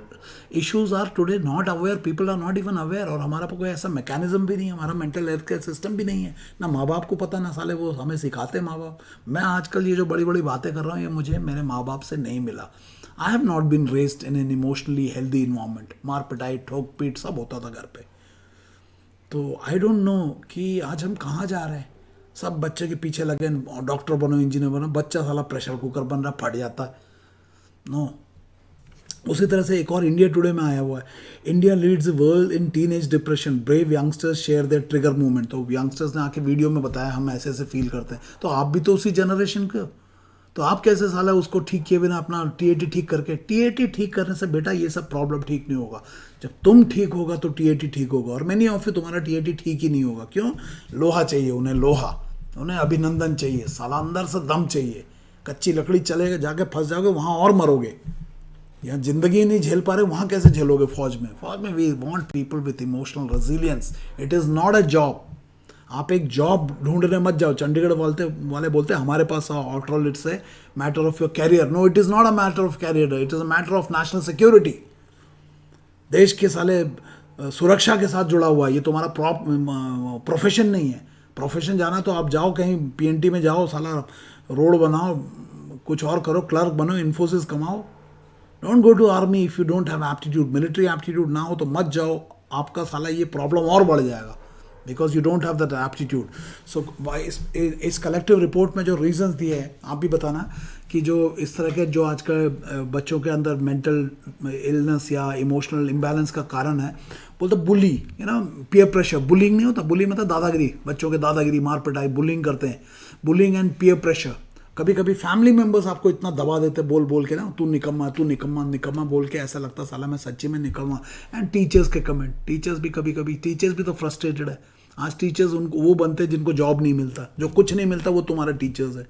Speaker 1: issues are today not aware, people are not even aware. और हमारा कोई ऐसा मैकेनिज्म भी नहीं है, हमारा मेंटल हेल्थ केयर सिस्टम भी नहीं है, ना माँ बाप को पता, ना साले वो हमें सिखाते माँ बाप। मैं आजकल ये जो बड़ी बड़ी बातें कर रहा हूँ, ये मुझे मेरे माँ बाप से नहीं मिला। I have not been raised in an emotionally healthy environment. मार पिटाई, ठोक पीट सब होता था घर पे। तो आई डोंट नो कि आज हम कहाँ जा रहे हैं। सब बच्चे के पीछे लगे, डॉक्टर बनो, इंजीनियर बनो, बच्चा साला प्रेशर कुकर बन रहा, फट जाता है। नो। उसी तरह से एक और इंडिया टुडे में आया हुआ है, India leads the world in teenage depression, brave youngsters share their trigger movement. तो यंगस्टर्स ने आके वीडियो में बताया हम ऐसे ऐसे फील करते हैं। तो आप भी तो उसी जनरेशन के हो, तो आप कैसे साला उसको ठीक किए बिना अपना TAT ठीक करके, TAT ठीक करने से बेटा ये सब प्रॉब्लम ठीक नहीं होगा। जब तुम ठीक होगा तो TAT ठीक होगा। और मैनी ऑफ यू तुम्हारा TAT ठीक ही नहीं होगा। क्यों? लोहा चाहिए उन्हें, लोहा, उन्हें अभिनंदन चाहिए, साला अंदर से दम चाहिए। कच्ची लकड़ी चलेगा, जाके फंस जाओगे वहाँ और मरोगे। यहाँ जिंदगी नहीं झेल पा रहे, वहाँ कैसे झेलोगे फौज में? फौज में we want people with emotional resilience. It is not a job. आप एक जॉब ढूंढने मत जाओ। चंडीगढ़ वाले बोलते हैं हमारे पास ऑल्ट्रॉल, it's a matter of your career. No, it is not a matter of career, it is a matter of national security. देश के साले सुरक्षा के साथ जुड़ा हुआ है, ये तुम्हारा प्रोफेशन नहीं है। प्रोफेशन जाना तो आप जाओ कहीं PNT में जाओ, साला रोड बनाओ, कुछ और करो, क्लर्क बनो, इन्फोसिस कमाओ। Don't go to army if you don't have aptitude. Military aptitude ना हो तो मत जाओ, आपका साला ये प्रॉब्लम और बढ़ जाएगा, because you don't have that aptitude. So इस कलेक्टिव रिपोर्ट में जो रीजंस दिए हैं, आप भी बताना कि जो इस तरह के जो आज का बच्चों के अंदर मेंटल इलनेस या इमोशनल इम्बैलेंस का कारण है, बोलते बुली, पीयर प्रेशर। बुलिंग नहीं होता, बुली मतलब दादागिरी, बच्चों के दादागिरी, मार पिटाई, बुलिंग करते हैं। Bullying and peer pressure. कभी कभी फैमिली मेंबर्स आपको इतना दबा देते बोल बोल के ना, तू निकम्मा, तू निकम्मा, निकम्मा बोल के, ऐसा लगता साला मैं सच्ची में निकम्मा। एंड टीचर्स के कमेंट, टीचर्स भी कभी कभी, टीचर्स भी तो फ्रस्ट्रेटेड है। आज टीचर्स उनको वो बनते हैं जिनको जॉब नहीं मिलता, जो कुछ नहीं मिलता वो तुम्हारे टीचर्स है।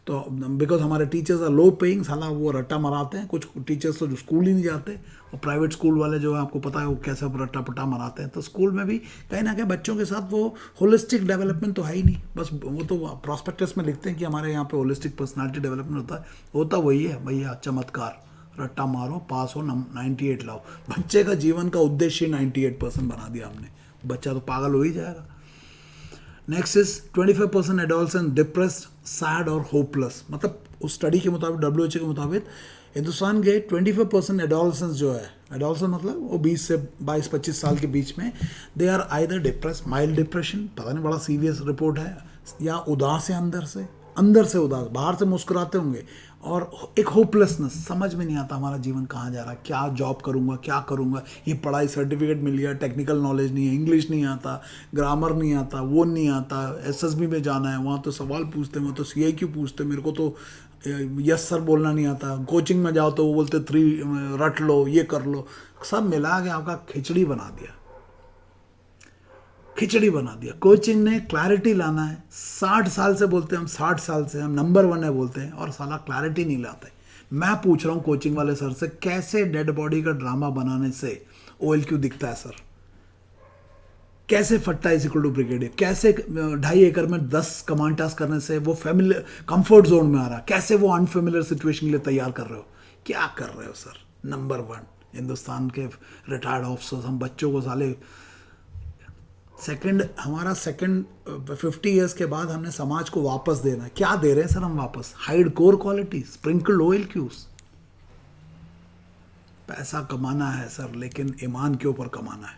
Speaker 1: तो बिकॉज हमारे टीचर्स आर लो पेइंग, साला वो रट्टा मराते हैं। कुछ टीचर्स तो जो स्कूल ही नहीं जाते, और प्राइवेट स्कूल वाले जो है आपको पता है वो कैसे रट्टा पट्टा मराते हैं। तो स्कूल में भी कहीं ना कहीं बच्चों के साथ वो होलिस्टिक डेवलपमेंट तो है ही नहीं, बस वो तो प्रॉस्पेक्टस में लिखते हैं कि हमारे यहाँ पे होलिस्टिक पर्सनालिटी डेवलपमेंट होता वही है भैया, चमत्कार, रट्टा मारो, पास हो, 98 लाओ। बच्चे का जीवन का उद्देश्य 98% बना दिया हमने, बच्चा तो पागल हो ही जाएगा। Next is 25% adolescent depressed, sad और होपलेस। मतलब उस स्टडी के मुताबिक, WHO के मुताबिक हिंदुस्तान के 25% एडोलसेंस जो है, एडोलसेंस मतलब वो 20 से 22-25 साल के बीच में, they are either depress, mild depression, पता नहीं बड़ा सीरियस रिपोर्ट है, या उदास है अंदर से उदास, बाहर से मुस्कुराते होंगे, और एक होपलेसनेस, समझ में नहीं आता हमारा जीवन कहाँ जा रहा है, क्या जॉब करूँगा, क्या करूँगा, ये पढ़ाई सर्टिफिकेट मिल गया, टेक्निकल नॉलेज नहीं है, इंग्लिश नहीं आता, ग्रामर नहीं आता, वो नहीं आता, SSB में जाना है, वहाँ तो सवाल पूछते हैं, वहाँ तो CIQ पूछते हैं, मेरे को तो यस सर बोलना नहीं आता, कोचिंग में जाओ तो वो बोलते 3 रट लो, ये कर लो, सब मिला के आपका खिचड़ी बना दिया। कोचिंग ने क्लैरिटी लाना है, 60 साल से बोलते हैं हम, 60 साल से हम नंबर 1 है बोलते हैं, और साला क्लैरिटी नहीं लाते। मैं पूछ रहा हूँ कोचिंग वाले सर से, कैसे डेड बॉडी का ड्रामा बनाने से OLQ दिखता है सर? कैसे फट्टा इज इक्वल टू ब्रिगेडियर? कैसे 2.5 एकड़ में 10 कमांड टास्क करने से वो फैमिली कंफर्ट जोन में आ रहा है? कैसे वो अनफेमिलियर सिचुएशन के लिए तैयार कर रहे हो? क्या कर रहे हो सर? नंबर 1 हिंदुस्तान के रिटायर्ड ऑफिसर्स, हम बच्चों को साले हमारा सेकंड 50 ईयर्स के बाद हमने समाज को वापस देना है। क्या दे रहे हैं सर हम वापस? Hide core quality, sprinkled OLQs। पैसा कमाना है सर, लेकिन ईमान के ऊपर कमाना है।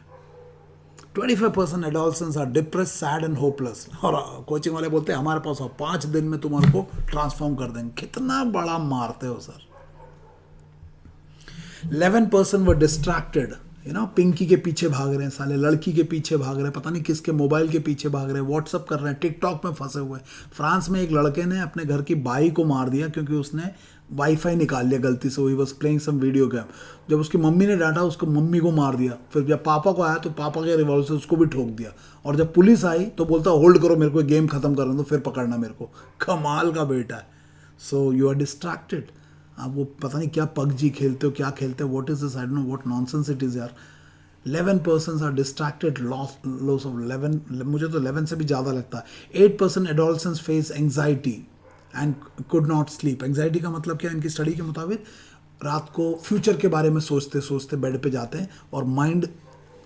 Speaker 1: 25% adolescence are depress, sad and hopeless, और कोचिंग वाले बोलते हैं हमारे पास 5 दिन में तुम्हारे को ट्रांसफॉर्म कर देंगे। कितना बड़ा मारते हो सर। 11% वर डिस्ट्रैक्टेड, पिंकी के पीछे भाग रहे हैं साले, लड़की के पीछे भाग रहे हैं, पता नहीं किसके मोबाइल के पीछे भाग रहे हैं, व्हाट्सअप कर रहे हैं, टिकटॉक में फंसे हुए हैं। फ्रांस में एक लड़के ने अपने घर की बाई को मार दिया क्योंकि उसने वाईफाई निकाल लिया गलती से, he was playing some video game. जब उसकी मम्मी ने डांटा, उसको मम्मी को मार दिया। फिर जब पापा को आया तो पापा के रिवॉल्वर से उसको भी ठोक दिया, और जब पुलिस आई तो बोलता होल्ड करो, मेरे को गेम खत्म करना तो फिर पकड़ना मेरे को। कमाल का बेटा है। So you are distracted. आप वो पता नहीं क्या PUBG खेलते हो, क्या खेलते हो, what is this, I don't know what nonsense it is यार। 11% आर डिस्ट्रैक्टेड, लॉस ऑफ 11, मुझे तो 11 से भी ज़्यादा लगता है। 8% adolescence face anxiety and could not sleep. Anxiety का मतलब क्या? इनकी स्टडी के मुताबिक रात को फ्यूचर के बारे में सोचते सोचते बेड पे जाते हैं, और माइंड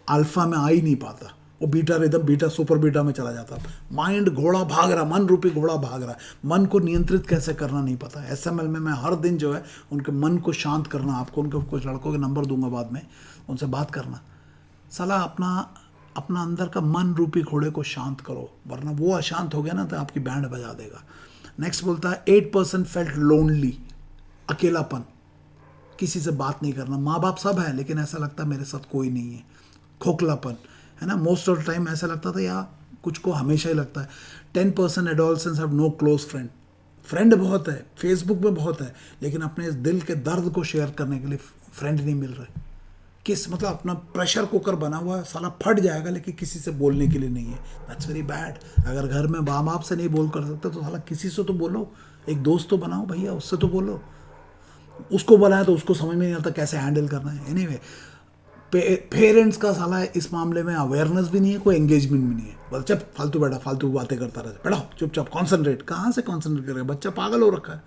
Speaker 1: अल्फा में आ ही नहीं पाता, वो beta rhythm, beta super beta में चला जाता। माइंड घोड़ा भाग रहा, मन रूपी घोड़ा भाग रहा है, मन को नियंत्रित कैसे करना नहीं पता। SML में मैं हर दिन जो है उनके मन को शांत करना, आपको उनके कुछ लड़कों के नंबर दूंगा बाद में, उनसे बात करना। साला अपना अंदर का मन रूपी घोड़े को शांत करो, वरना वो अशांत हो गया ना तो आपकी बैंड बजा देगा। नेक्स्ट बोलता है 8% फेल्ट लोनली, अकेलापन, किसी से बात नहीं करना, माँ बाप सब है लेकिन ऐसा लगता है मेरे साथ कोई नहीं है। खोखलापन, है ना, मोस्ट ऑफ द टाइम ऐसा लगता था, या कुछ को हमेशा ही लगता है। 10% adolescence have no close friend. Friend बहुत है, फेसबुक में बहुत है, लेकिन अपने इस दिल के दर्द को शेयर करने के लिए फ्रेंड नहीं मिल रहे। किस मतलब अपना प्रेशर कुकर बना हुआ है, साला फट जाएगा लेकिन किसी से बोलने के लिए नहीं है। That's very bad. अगर घर में माँ बाप से नहीं बोल कर सकते तो साला किसी से तो बोलो, एक दोस्त तो बनाओ भैया, उससे तो बोलो। उसको बनाया तो उसको समझ में नहीं आता कैसे हैंडल करना है। एनीवे, पेरेंट्स का साला इस मामले में अवेयरनेस भी नहीं है, कोई एंगेजमेंट भी नहीं है। बोल चुप, फालतू बैठा, फालतू बातें करता रहता, बैठो चुपचाप, कॉन्सेंट्रेट। कहाँ से कॉन्सेंट्रेट करेगा? बच्चा पागल हो रखा है,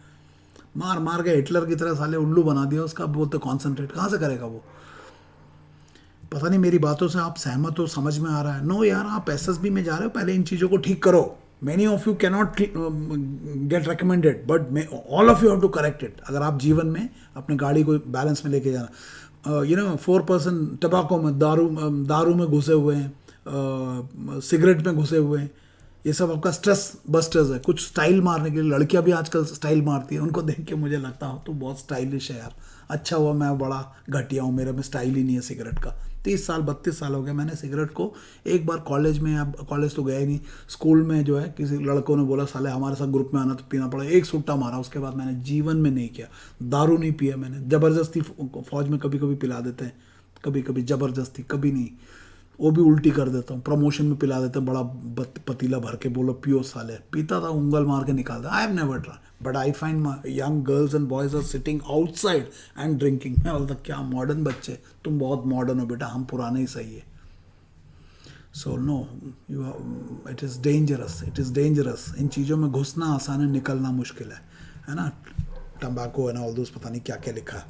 Speaker 1: मार मार के हिटलर की तरह साले उल्लू बना दिया उसका। बोलते कॉन्सेंट्रेट, कहाँ से करेगा वो? पता नहीं मेरी बातों से आप सहमत हो, समझ में आ रहा है? नो यार, आप SSB में जा रहे हो, पहले इन चीज़ों को ठीक करो। Many of you can not get recommended, but all of you have to correct it. अगर आप जीवन में अपने गाड़ी को बैलेंस में लेके जाना, 4% टबाको में, दारू में घुसे हुए हैं, सिगरेट में घुसे हुए हैं, ये सब आपका स्ट्रेस बस्टर्स है। कुछ स्टाइल मारने के लिए लड़कियां भी आजकल स्टाइल मारती है, उनको देख के मुझे लगता हो तो बहुत स्टाइलिश है यार। अच्छा हुआ मैं बड़ा घटिया हूँ, मेरे में स्टाइल ही नहीं है सिगरेट का। 30 साल 32 साल हो गए मैंने सिगरेट को एक बार कॉलेज में, अब कॉलेज तो गया ही नहीं, स्कूल में जो है किसी लड़कों ने बोला साले हमारे साथ ग्रुप में आना तो पीना पड़ा, एक सुट्टा मारा। उसके बाद मैंने जीवन में नहीं किया, दारू नहीं पिया मैंने। ज़बरदस्ती फौज में कभी कभी पिला देते हैं, कभी कभी ज़बरदस्ती, कभी नहीं। वो भी उल्टी कर देता हूँ, प्रमोशन में पिला देता हूँ, बड़ा पतीला भर के, बोलो पियो साले, पीता था, उंगल मार के निकालता। I have never try, but I find young girls and boys are sitting outside and drinking. मैं बोलता क्या मॉडर्न बच्चे, तुम बहुत मॉडर्न हो बेटा, हम पुराने ही सही है। So no, it is dangerous, it is dangerous. इन चीज़ों में घुसना आसान है, निकलना मुश्किल है ना। टम्बाको एंड ऑल दोस, पता नहीं क्या क्या लिखा है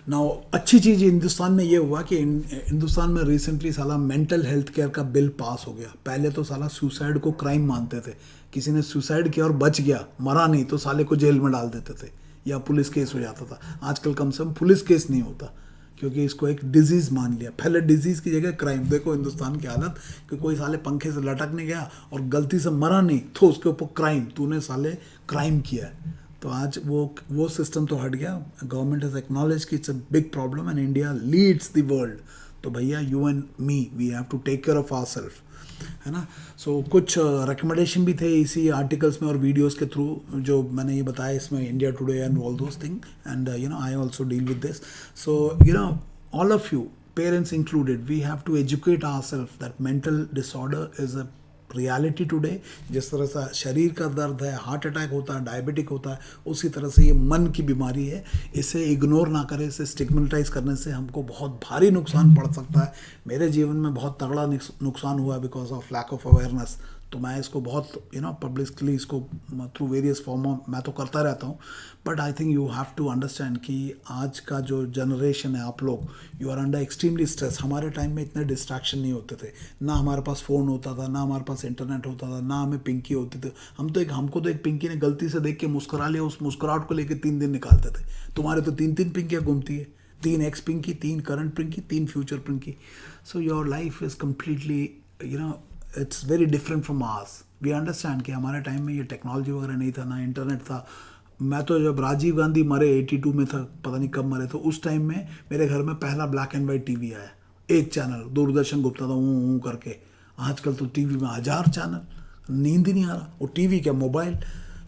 Speaker 1: ना। अच्छी चीज़ हिंदुस्तान में ये हुआ कि हिंदुस्तान में रिसेंटली साला मेंटल हेल्थ केयर का बिल पास हो गया। पहले तो साला सुसाइड को क्राइम मानते थे, किसी ने सुसाइड किया और बच गया, मरा नहीं, तो साले को जेल में डाल देते थे या पुलिस केस हो जाता था। आजकल कम से कम पुलिस केस नहीं होता, क्योंकि इसको एक डिजीज़ मान लिया। पहले डिजीज़ की जगह क्राइम। देखो हिंदुस्तान की हालत, कि कोई साले पंखे से लटकने गया और गलती से मरा नहीं, तो उसके ऊपर क्राइम, तूने साले क्राइम किया है। तो आज वो सिस्टम तो हट गया। गवर्नमेंट हैज़ एक्नॉलेज कि it's a big problem and India leads the world. तो भैया you and me, we have to take care of our self, है ना। सो कुछ रिकमेंडेशन भी थे इसी आर्टिकल्स में और वीडियोस के थ्रू, जो मैंने ये बताया इसमें, India today and all those thing, and I also deal with this. So all of you, parents included, we have to educate ourselves that mental disorder is a reality today. जिस तरह से शरीर का दर्द है, हार्ट अटैक होता है, diabetic होता है, उसी तरह से ये मन की बीमारी है। इसे इग्नोर ना करें, इसे स्टिग्मेटाइज करने से हमको बहुत भारी नुकसान पड़ सकता है। मेरे जीवन में बहुत तगड़ा नुकसान हुआ because of lack of awareness. तो मैं इसको बहुत पब्लिकली इसको थ्रू वेरियस फॉर्म मैं तो करता रहता हूँ। But I think you have to understand कि आज का जो जनरेशन है, आप लोग, you are under extremely stress. हमारे टाइम में इतने डिस्ट्रैक्शन नहीं होते थे, ना हमारे पास फ़ोन होता था, ना हमारे पास इंटरनेट होता था, ना हमें पिंकी होती थी। हमको तो एक पिंकी ने गलती से देख के मुस्कुरा लिया, उस मुस्कुराहट को लेकर 3 दिन निकालते थे। तुम्हारे तो 3 पिंकियाँ घूमती है, 3 ex Pinky, 3 current Pinky, 3 future Pinky. So your life is completely it's very different from ours. We understand कि हमारे टाइम में ये टेक्नोलॉजी वगैरह नहीं था, ना इंटरनेट था। मैं तो जब राजीव गांधी मरे 82 में था, पता नहीं कब मरे, तो उस टाइम में मेरे घर में पहला ब्लैक एंड वाइट टीवी आया, एक चैनल दूरदर्शन गुप्ता था, ऊँ करके। आजकल तो टीवी में 1000 चैनल, नींद ही नहीं आ रहा। वो टीवी क्या, मोबाइल।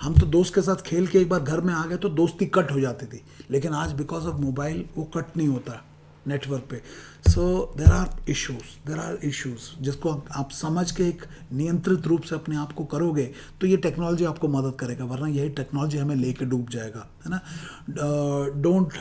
Speaker 1: हम तो दोस्त के साथ खेल के एक बार घर में आ गए तो दोस्ती कट हो जाती थी, लेकिन आज बिकॉज ऑफ मोबाइल वो कट नहीं होता नेटवर्क पे। सो देर आर इश्यूज जिसको आप समझ के एक नियंत्रित रूप से अपने आप को करोगे तो ये टेक्नोलॉजी आपको मदद करेगा, वरना यही टेक्नोलॉजी हमें लेके डूब जाएगा, है ना। Don't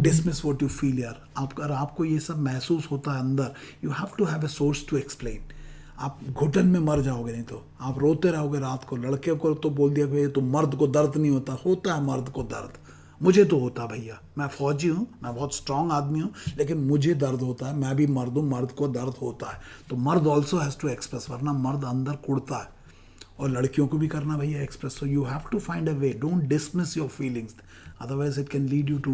Speaker 1: dismiss what you feel यार। अगर आपको ये सब महसूस होता है अंदर, you have to have a source to explain. आप घुटन में मर जाओगे, नहीं तो आप रोते रहोगे रात को। लड़के को तो बोल दिया भाई तो मर्द को दर्द नहीं होता है मर्द को दर्द। मुझे तो होता भैया, मैं फौजी हूँ, मैं बहुत स्ट्रांग आदमी हूँ, लेकिन मुझे दर्द होता है। मैं भी मर्द हूँ, मर्द को दर्द होता है। तो मर्द ऑल्सो हैज़ टू एक्सप्रेस, वरना मर्द अंदर कुड़ता है। और लड़कियों को भी करना भैया express. So you have to find a way, don't dismiss your feelings, otherwise it can lead you to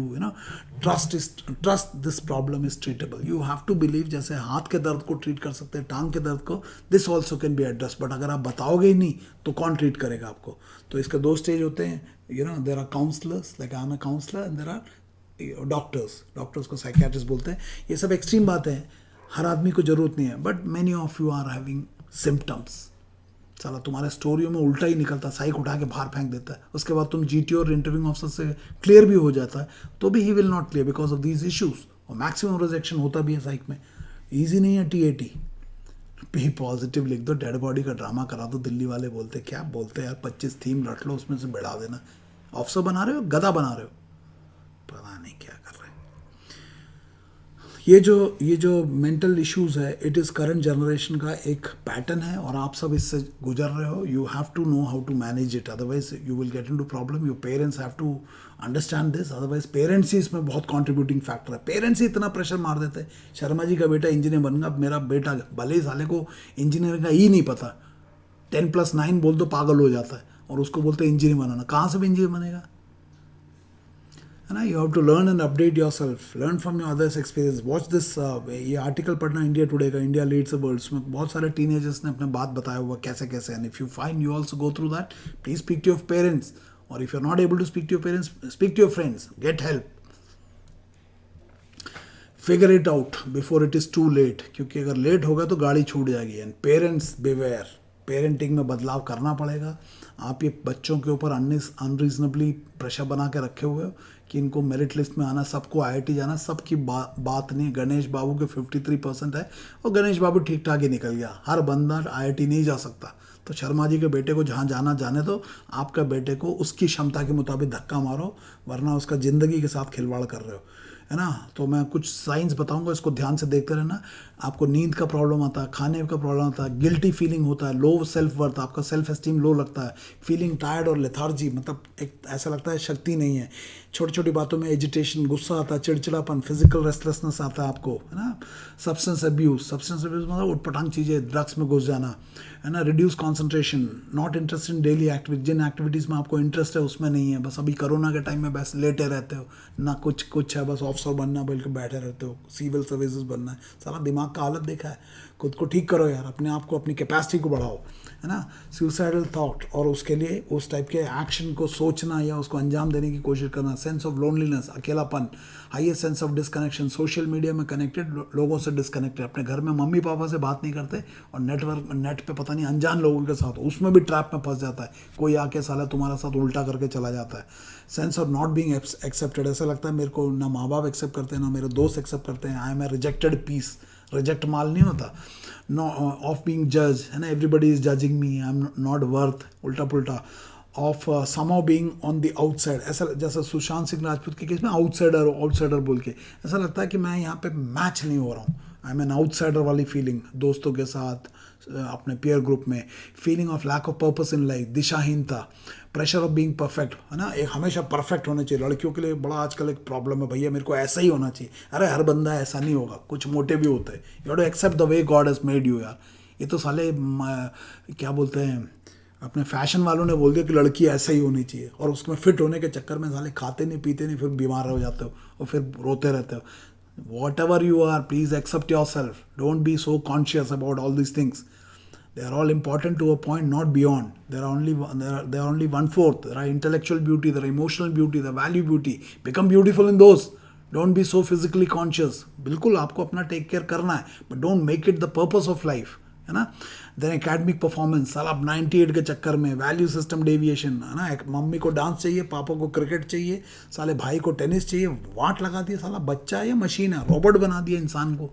Speaker 1: trust this problem is treatable. You have to believe, जैसे हाथ के दर्द को ट्रीट कर सकते हैं, टांग के दर्द को, this also can be addressed. But अगर आप बताओगे ही नहीं तो कौन ट्रीट करेगा आपको। तो इसके 2 स्टेज होते हैं, there are counselors, like I am a counselor, and there are doctors को साइकियाट्रिस्ट बोलते हैं। ये सब एक्सट्रीम बातें हैं, हर आदमी को जरूरत नहीं है, but many of you are having symptoms. साला तुम्हारे स्टोरियों में उल्टा ही निकलता, साइक उठा के बाहर फेंक देता है। उसके बाद तुम जीटी और इंटरव्यूइंग ऑफिसर से क्लियर भी हो जाता है, तो भी he will not clear because of these issues. और मैक्सिमम रिजेक्शन होता भी है साइक में। ईजी नहीं है टीएटी। बी पॉजिटिव लिख दो, डेड बॉडी का ड्रामा करा दो। दिल्ली वाले बोलते क्या बोलते यार, 25 थीम रट लो, उसमें से बढ़ा देना। ऑफिसर बना रहे हो, गधा बना रहे हो, पता नहीं क्या कर रहे हैं। ये जो मेंटल इश्यूज है, इट इज़ करंट जनरेशन का एक पैटर्न है और आप सब इससे गुजर रहे हो। You have to know how to manage it, otherwise you will get into problem. Your parents have to understand this, otherwise parents ही इसमें बहुत कंट्रीब्यूटिंग फैक्टर है। पेरेंट्स ही इतना प्रेशर मार देते हैं, शर्मा जी का बेटा इंजीनियर बनेगा, मेरा बेटा भले ही साले को इंजीनियरिंग का ही नहीं पता, 10+9 बोल दो पागल हो जाता है, और उसको बोलते हैं इंजीनियर बनाना। कहाँ से भी इंजीनियर बनेगा, है ना। You have to learn and update your self, learn from your others experience. Watch this, ये आर्टिकल पढ़ना इंडिया टुडे का, इंडिया लीड्स द वर्ल्ड। उसमें बहुत सारे टीनेजर्स ने अपने बात बताया हुआ कैसे कैसे। And if you find you also go through that, please speak to your parents, और if you are not able to speak to your parents, speak to your friends, get help, figure it out before it is too late. क्योंकि अगर late होगा तो गाड़ी छूट जाएगी। And parents beware, parenting में बदलाव करना पड़ेगा। आप ये बच्चों के ऊपर अनरीजनेबली प्रेशर बना के रखे हुए हो कि इनको मेरिट लिस्ट में आना, सबको आईआईटी जाना, सबकी बात नहीं। गणेश बाबू के 53% है और गणेश बाबू ठीक ठाक ही निकल गया। हर बंदा आईआईटी नहीं जा सकता। तो शर्मा जी के बेटे को जहाँ जाना जाने दो, आपका बेटे को उसकी क्षमता के मुताबिक धक्का मारो, वरना उसका ज़िंदगी के साथ खिलवाड़ कर रहे हो, है ना। तो मैं कुछ साइंस बताऊंगा, इसको ध्यान से देखते रहना। आपको नींद का प्रॉब्लम आता है, खाने का प्रॉब्लम आता है, गिल्टी फीलिंग होता है, लो सेल्फ वर्थ, आपका सेल्फ एस्टीम लो लगता है, फीलिंग टायर्ड और लेथार्जी, मतलब एक ऐसा लगता है शक्ति नहीं है, छोटी छोटी बातों में एजिटेशन, गुस्सा आता है, चिड़चिड़ापन, फिजिकल रेस्टलेसनेस आता है आपको, है ना। सब्सटेंस अब्यूज मतलब उटपटांग चीज़ें, ड्रग्स में घुस जाना, है ना। Reduce concentration, not interest in daily activity, जिन एक्टिविटीज़ में आपको इंटरेस्ट है उसमें नहीं है, बस अभी कोरोना के टाइम में बस लेटे रहते हो, ना कुछ है, बस ऑफिसर बनना बल्कि बैठे रहते हो, सिविल सर्विसेज बनना है। सारा दिमाग का हालत देखा है। खुद को ठीक करो यार, अपने आप को, अपनी कैपेसिटी को बढ़ाओ, है ना। सुसाइडल थॉट और उसके लिए उस टाइप के एक्शन को सोचना या उसको अंजाम देने की कोशिश करना, सेंस ऑफ लोनलीनेस, अकेलापन, highest sense of disconnection, social media में कनेक्टेड, लोगों से डिस्कनेक्टेड, अपने घर में मम्मी पापा से बात नहीं करते और नेट पे पता नहीं अनजान लोगों के साथ, उसमें भी ट्रैप में फंस जाता है, कोई आके साला तुम्हारा साथ उल्टा करके चला जाता है। Sense of not being accepted, ऐसा लगता है मेरे को ना माँ बाप एक्सेप्ट करते हैं, ना मेरे दोस्त एक्सेप्ट करते हैं, I am a rejected piece, reject माल नहीं होता। नो ऑफ बीइंग जज, है ना, everybody is judging me, I am not worth, उल्टा पुल्टा। Of somehow being on the outside, ऐसा जैसा सुशांत सिंह राजपूत के केस में आउटसाइडर बोल के ऐसा लगता है कि मैं यहाँ पे मैच नहीं हो रहा हूँ, आई एम एन आउटसाइडर वाली फीलिंग, दोस्तों के साथ, अपने पीयर ग्रुप में। Feeling of lack of purpose in life, दिशाहीनता, प्रेशर ऑफ बीइंग परफेक्ट, है ना, एक हमेशा परफेक्ट होना चाहिए। लड़कियों के लिए बड़ा आजकल एक प्रॉब्लम है, भैया मेरे को ऐसा ही होना चाहिए। अरे हर बंदा ऐसा नहीं होगा, कुछ मोटे भी होते हैं। You have to accept the way God has made you यार। ये तो साले क्या बोलते हैं, अपने फैशन वालों ने बोल दिया कि लड़की ऐसा ही होनी चाहिए, और उसमें फिट होने के चक्कर में साले खाते नहीं पीते नहीं, फिर बीमार हो जाते हो और फिर रोते रहते हो। What you are, please accept your self, don't be so conscious about all these things. They are all important to a point, not beyond. There are only one fourth. There are intellectual beauty, there are emotional beauty, the value beauty. Become beautiful in those. Don't be so physically conscious. बिल्कुल आपको अपना take care करना है, but don't make it the purpose of life, है ना। Then academic performance, साला 98 के चक्कर में वैल्यू सिस्टम डेविएशन, है ना। एक मम्मी को डांस चाहिए, पापा को क्रिकेट चाहिए, साले भाई को टेनिस चाहिए, वाट लगा दिया, साला बच्चा या मशीन है, रोबोट बना दिया इंसान को।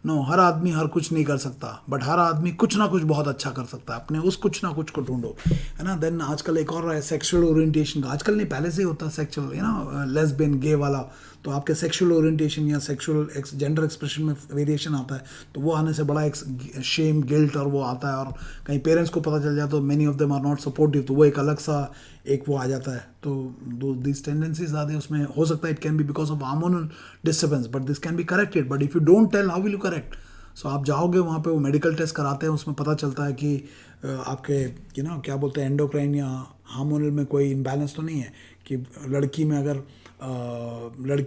Speaker 1: नो, हर आदमी हर कुछ नहीं कर सकता, बट हर आदमी कुछ ना कुछ बहुत अच्छा कर सकता है। अपने उस कुछ ना कुछ को ढूंढो, है ना। देन आजकल एक और है सेक्सुअल ओरिएंटेशन का, आजकल नहीं पहले से ही होता है सेक्सुअल, है ना, लेस्बियन, गे वाला। तो आपके सेक्सुअल ओरिएंटेशन या सेक्सुअल जेंडर एक्सप्रेशन में वेरिएशन आता है, तो वो आने से बड़ा एक शेम, गिल्ट और वो आता है, और कहीं पेरेंट्स को पता चल जाए तो many of them are not supportive, तो वो एक अलग सा एक वो आ जाता है। तो दिस टेंडेंसीज आते हैं, उसमें हो सकता है it can be because of hormonal disturbance, but this can be corrected. But if you don't tell, how will you correct? So आप जाओगे वहाँ पे, वो मेडिकल टेस्ट कराते हैं, उसमें पता चलता है कि आपके क्या बोलते हैं, एंडोक्राइन या हार्मोनल में कोई इम्बैलेंस तो नहीं है, कि लड़की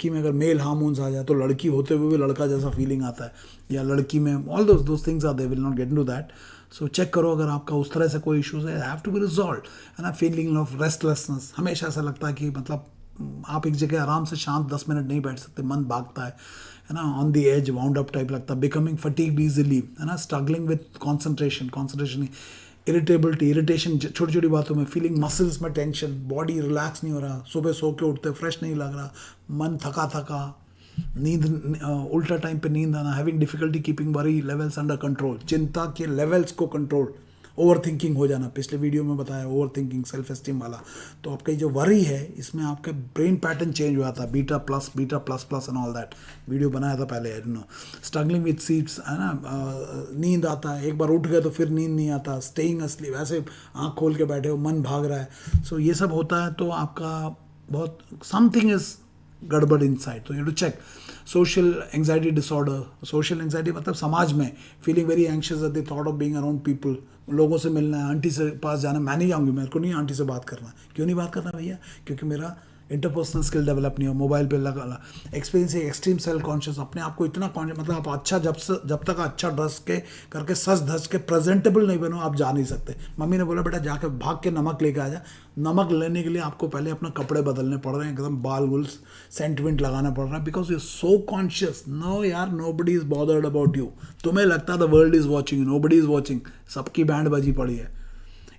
Speaker 1: में अगर मेल हार्मोन्स आ जाए तो लड़की होते हुए भी लड़का जैसा फीलिंग आता है, या लड़की में all those things are, they will not get into that. So check करो अगर आपका उस तरह से कोई इश्यूज है, हैव टू बी रिजॉल्व, है ना। फीलिंग ऑफ रेस्टलेसनेस, हमेशा ऐसा लगता है कि मतलब आप एक जगह आराम से शांत 10 मिनट नहीं बैठ सकते, मन भागता है ना। On the edge, wound up type लगता है। बिकमिंग फटीग्ड इजीली, है ना। Struggling with concentration, irritability, irritation छोटी छोटी बातों में। फीलिंग मसल्स में टेंशन, बॉडी रिलैक्स नहीं हो रहा, सुबह सो के उठते फ्रेश नहीं लग रहा, मन थका, नींद उल्टा टाइम पे नींद आना, having difficulty keeping worry levels under control, चिंता के लेवल्स को कंट्रोल, ओवर थिंकिंग हो जाना। पिछले वीडियो में बताया ओवर थिंकिंग, सेल्फ एस्टीम वाला। तो आपका जो वरी है, इसमें आपका ब्रेन पैटर्न चेंज हुआ था, beta plus and all that, video बनाया था पहले, आई don't no. Struggling with seats, है ना। नींद आता है, एक बार उठ गए तो फिर नींद नहीं आता, स्टेइंग असली, वैसे आँख खोल के बैठे हो, मन भाग रहा है। सो ये सब होता है, तो आपका बहुत समथिंग इज गड़बड़ इनसाइड, तो you to check. Social anxiety disorder, social anxiety मतलब समाज में feeling very anxious at the thought of being around people, लोगों से मिलना है, आंटी से पास जाना, मैं नहीं जाऊँगी, मेरे को नहीं आंटी से बात करना। क्यों नहीं बात करना भैया? क्योंकि मेरा इंटरपर्सनल स्किल डेवलप नहीं हो, मोबाइल पे लगा एक्सपीरियंस है, एक्सट्रीम सेल्फ कॉन्शियस, अपने आप को इतना कॉन्शियस, मतलब आप अच्छा जब तक अच्छा ड्रेस के करके सज धज के प्रेजेंटेबल नहीं बनो, आप जा नहीं सकते। मम्मी ने बोला बेटा जाके भाग के नमक लेके आ जा, नमक लेने के लिए आपको पहले अपना कपड़े बदलने पड़ रहे हैं, एकदम बाल गुल सेंट लगाना पड़ रहा है, because you so conscious. No यार, nobody is bothered about you. तुम्हें लगता है the world is watching, nobody is watching, सबकी बैंड बजी पड़ी है।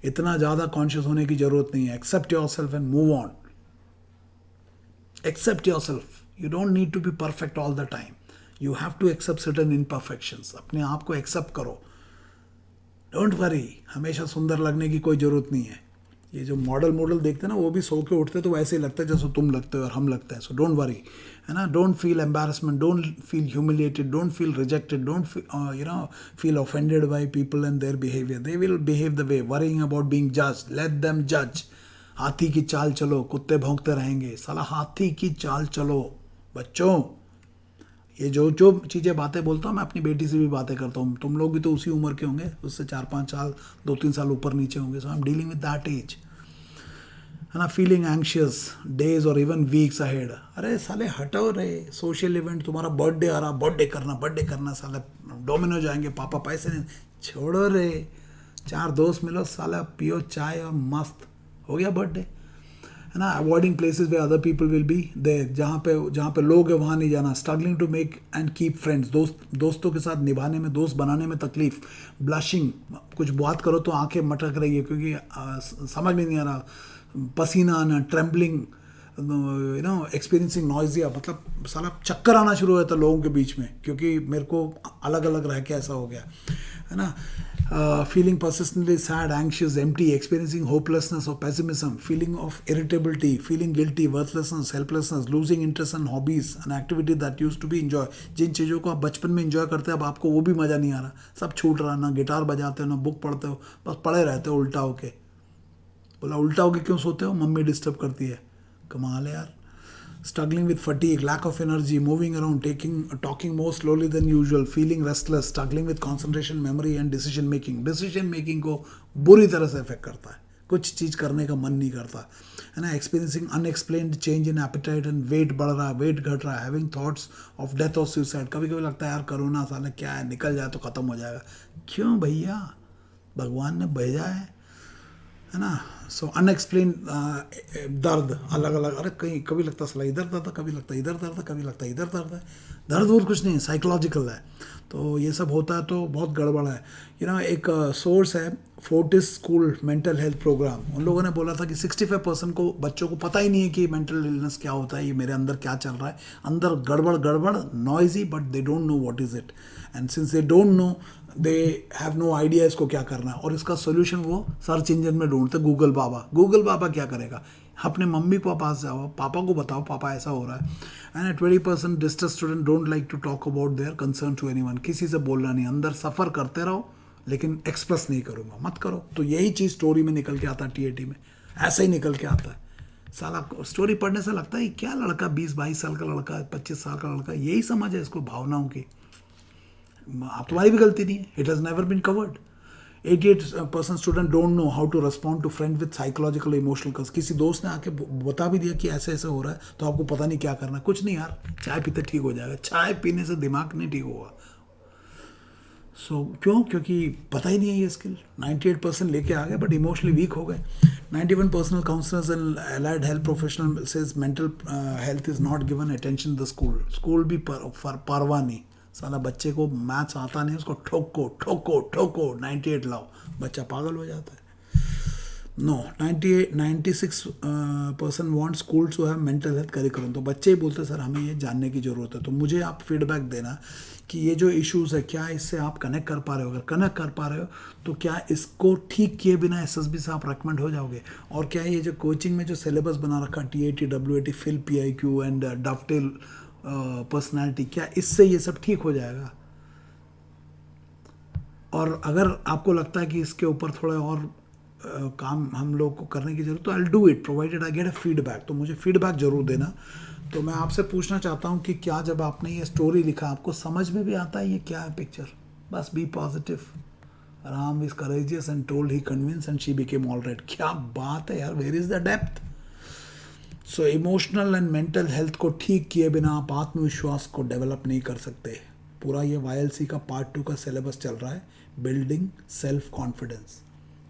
Speaker 1: इतना ज़्यादा कॉन्शियस होने की जरूरत नहीं है। Accept your self and move on. Accept yourself. You don't need to be perfect all the time. You have to accept certain imperfections. अपने आप को accept करो. डोंट वरी, हमेशा सुंदर लगने की कोई ज़रूरत नहीं है. ये जो मॉडल देखते हैं ना, वो भी सो के उठते तो वैसे ही लगता है जैसे तुम लगते हो और हम लगते हैं. सो डोंट वरी, है ना. Don't feel embarrassment, don't feel humiliated, don't feel rejected, don't feel offended by people and their behaviour. They will behave the way. Worrying about being judged, let them जज. हाथी की चाल चलो, कुत्ते भौंकते रहेंगे. साला हाथी की चाल चलो बच्चों. ये जो जो चीज़ें बातें बोलता हूँ, मैं अपनी बेटी से भी बातें करता हूँ. तुम लोग भी तो उसी उम्र के होंगे, उससे 4-5 साल 2-3 साल ऊपर नीचे होंगे. So I am dealing with that age, है ना. फीलिंग एंशियस डेज और इवन वीक्स अहेड. अरे साले हटो रे. सोशल इवेंट, तुम्हारा बर्थडे आ रहा, बर्थडे करना. साले डोमिनो जाएंगे, पापा पैसे नहीं. छोड़ो रे. 4 दोस्त मिलो, साला पियो चाय और मस्त हो गया बर्थडे, है ना. Avoiding places way other people will be there. जहाँ पे लोग है वहाँ नहीं जाना. Struggling to make and keep friends. दोस्तों के साथ निभाने में, दोस्त बनाने में तकलीफ. ब्लशिंग, कुछ बात करो तो आंखें मटक रही है क्योंकि समझ में नहीं आ रहा. पसीना आना, ट्रेम्बलिंग, एक्सपीरियंसिंग नॉइजिया. मतलब साला चक्कर आना शुरू हो जाता लोगों के बीच में, क्योंकि मेरे को अलग अलग रह के ऐसा हो गया, है ना. Feeling persistently sad, anxious, empty, experiencing hopelessness or pessimism, feeling of irritability, feeling guilty, worthlessness, helplessness, losing interest in hobbies, an activity that used to be enjoy. जिन चीज़ों को आप बचपन में enjoy करते हैं, अब आपको वो भी मज़ा नहीं आ रहा. सब छूट रहा. ना गिटार बजाते हो, ना बुक पढ़ते हो, बस पड़े रहते हो उल्टा होके. बोला उल्टा होके क्यों सोते हो? मम्मी डिस्टर्ब करती है. कमाल है यार. Struggling with fatigue, lack of energy, moving around, talking more slowly than usual, feeling restless, struggling with concentration, memory and decision making. Decision making को बुरी तरह से अफेक्ट करता है. कुछ चीज़ करने का मन नहीं करता, है ना. Experiencing unexplained change in appetite and weight बढ़ रहा है, weight घट रहा है. Having thoughts of death or suicide. कभी कभी लगता है यार कोरोना साला क्या है, निकल जाए तो ख़त्म हो जाएगा. क्यों भैया, भगवान ने भेजा है ना. सो अनएक्सप्लेन दर्द अलग अलग. अरे कहीं कभी लगता है इधर दर्द है, कभी लगता है इधर दर्द है, कभी लगता है इधर दर्द है. दर्द और कुछ नहीं, साइकोलॉजिकल है. तो ये सब होता है तो बहुत गड़बड़ है. एक सोर्स है, Fortis school mental health program. उन लोगों ने बोला था कि 65% को बच्चों को पता ही नहीं है कि मेंटल इलनेस क्या होता है, ये मेरे अंदर क्या चल रहा है. अंदर गड़बड़ noisy, but they don't know what is it. And since they don't know, they have no idea इसको क्या करना है. और इसका सोल्यूशन वो सर्च इंजन में ढूंढते. गूगल बाबा क्या करेगा? अपने मम्मी पापा पास जाओ, पापा को बताओ पापा ऐसा हो रहा है. And 20% distress student don't like to talk about their concern to anyone. किसी से बोलना नहीं, अंदर सफ़र करते रहो लेकिन एक्सप्रेस नहीं करूँगा, मत करो. तो यही चीज़ स्टोरी में निकल के आता है. टीएटी में ऐसा ही निकल के आता है. साला स्टोरी पढ़ने से लगता है क्या लड़का 20-22 साल का लड़का, 25 साल का लड़का, यही समझ है इसको भावनाओं की. आप तुम्हारी भी गलती नहीं है. It has never been covered. 88% student don't know how to respond to friend with psychological emotional cause. किसी दोस्त ने आके बता भी दिया कि ऐसे ऐसे हो रहा है, तो आपको पता नहीं क्या करना. कुछ नहीं यार, चाय पीते ठीक हो जाएगा. चाय पीने से दिमाग नहीं ठीक होगा. क्योंकि पता ही नहीं है ये स्किल. 98% लेके आ गए बट इमोशनली वीक हो गए. 91% counsellors and allied health professional says mental health is not given attention in the school भी परवाह नहीं. साला बच्चे को मैथ्स आता नहीं, उसको ठोको 98 लाओ, बच्चा पागल हो जाता है. No, 96% want school to have mental health curriculum. तो बच्चे ही बोलते सर हमें ये जानने की ज़रूरत है. तो मुझे आप फीडबैक देना कि ये जो इश्यूज़ है, क्या इससे आप कनेक्ट कर पा रहे हो. अगर कनेक्ट कर पा रहे हो तो क्या इसको ठीक किए बिना एसएसबी से आप रेकमेंड हो जाओगे. और क्या ये जो कोचिंग में जो सिलेबस बना रखा, टीएटी, डब्ल्यूएटी, फिल, पीआईक्यू एंड डफटेल पर्सनैलिटी, क्या इससे ये सब ठीक हो जाएगा. और अगर आपको लगता है कि इसके ऊपर थोड़ा और काम हम लोग को करने की जरूरत, तो I will do it provided I get a feedback. तो मुझे फीडबैक जरूर देना. तो मैं आपसे पूछना चाहता हूँ कि क्या जब आपने ये स्टोरी लिखा, आपको समझ में भी आता है ये क्या है पिक्चर. बस be positive. Ram is courageous and told he convince and she became all right. क्या बात है यार, where is the depth. So emotional and mental health को ठीक किए बिना आप आत्मविश्वास को डेवलप नहीं कर सकते. पूरा ये YLC का पार्ट 2 का सिलेबस चल रहा है, बिल्डिंग सेल्फ कॉन्फिडेंस.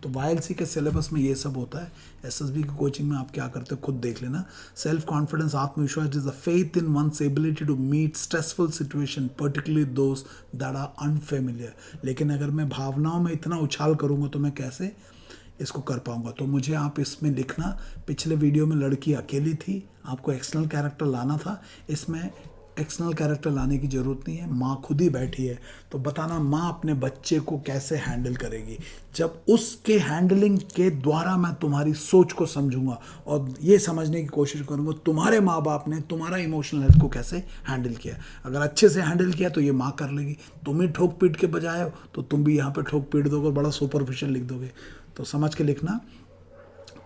Speaker 1: तो YLC के सिलेबस में ये सब होता है. SSB की कोचिंग में आप क्या करते हो खुद देख लेना. सेल्फ कॉन्फिडेंस, आत्मविश्वास is the faith in one's ability to meet stressful situation, particularly those that are unfamiliar. लेकिन अगर मैं भावनाओं में इतना उछाल करूँगा तो मैं कैसे इसको कर पाऊंगा। तो मुझे आप इसमें लिखना, पिछले वीडियो में लड़की अकेली थी, आपको एक्सटर्नल कैरेक्टर लाना था, इसमें एक्सटर्नल कैरेक्टर लाने की ज़रूरत नहीं है, माँ खुद ही बैठी है। तो बताना माँ अपने बच्चे को कैसे हैंडल करेगी। जब उसके हैंडलिंग के द्वारा मैं तुम्हारी सोच को समझूंगा और ये समझने की कोशिश करूंगा तुम्हारे माँ बाप ने तुम्हारा इमोशनल हेल्थ को कैसे हैंडल किया। अगर अच्छे से हैंडल किया तो ये माँ कर लेगी। तुम ही ठोक पीट के बजाए हो तो तुम भी यहाँ पे ठोक पीट दोगे, बड़ा सुपरफिशियल लिख दोगे। तो समझ के लिखना।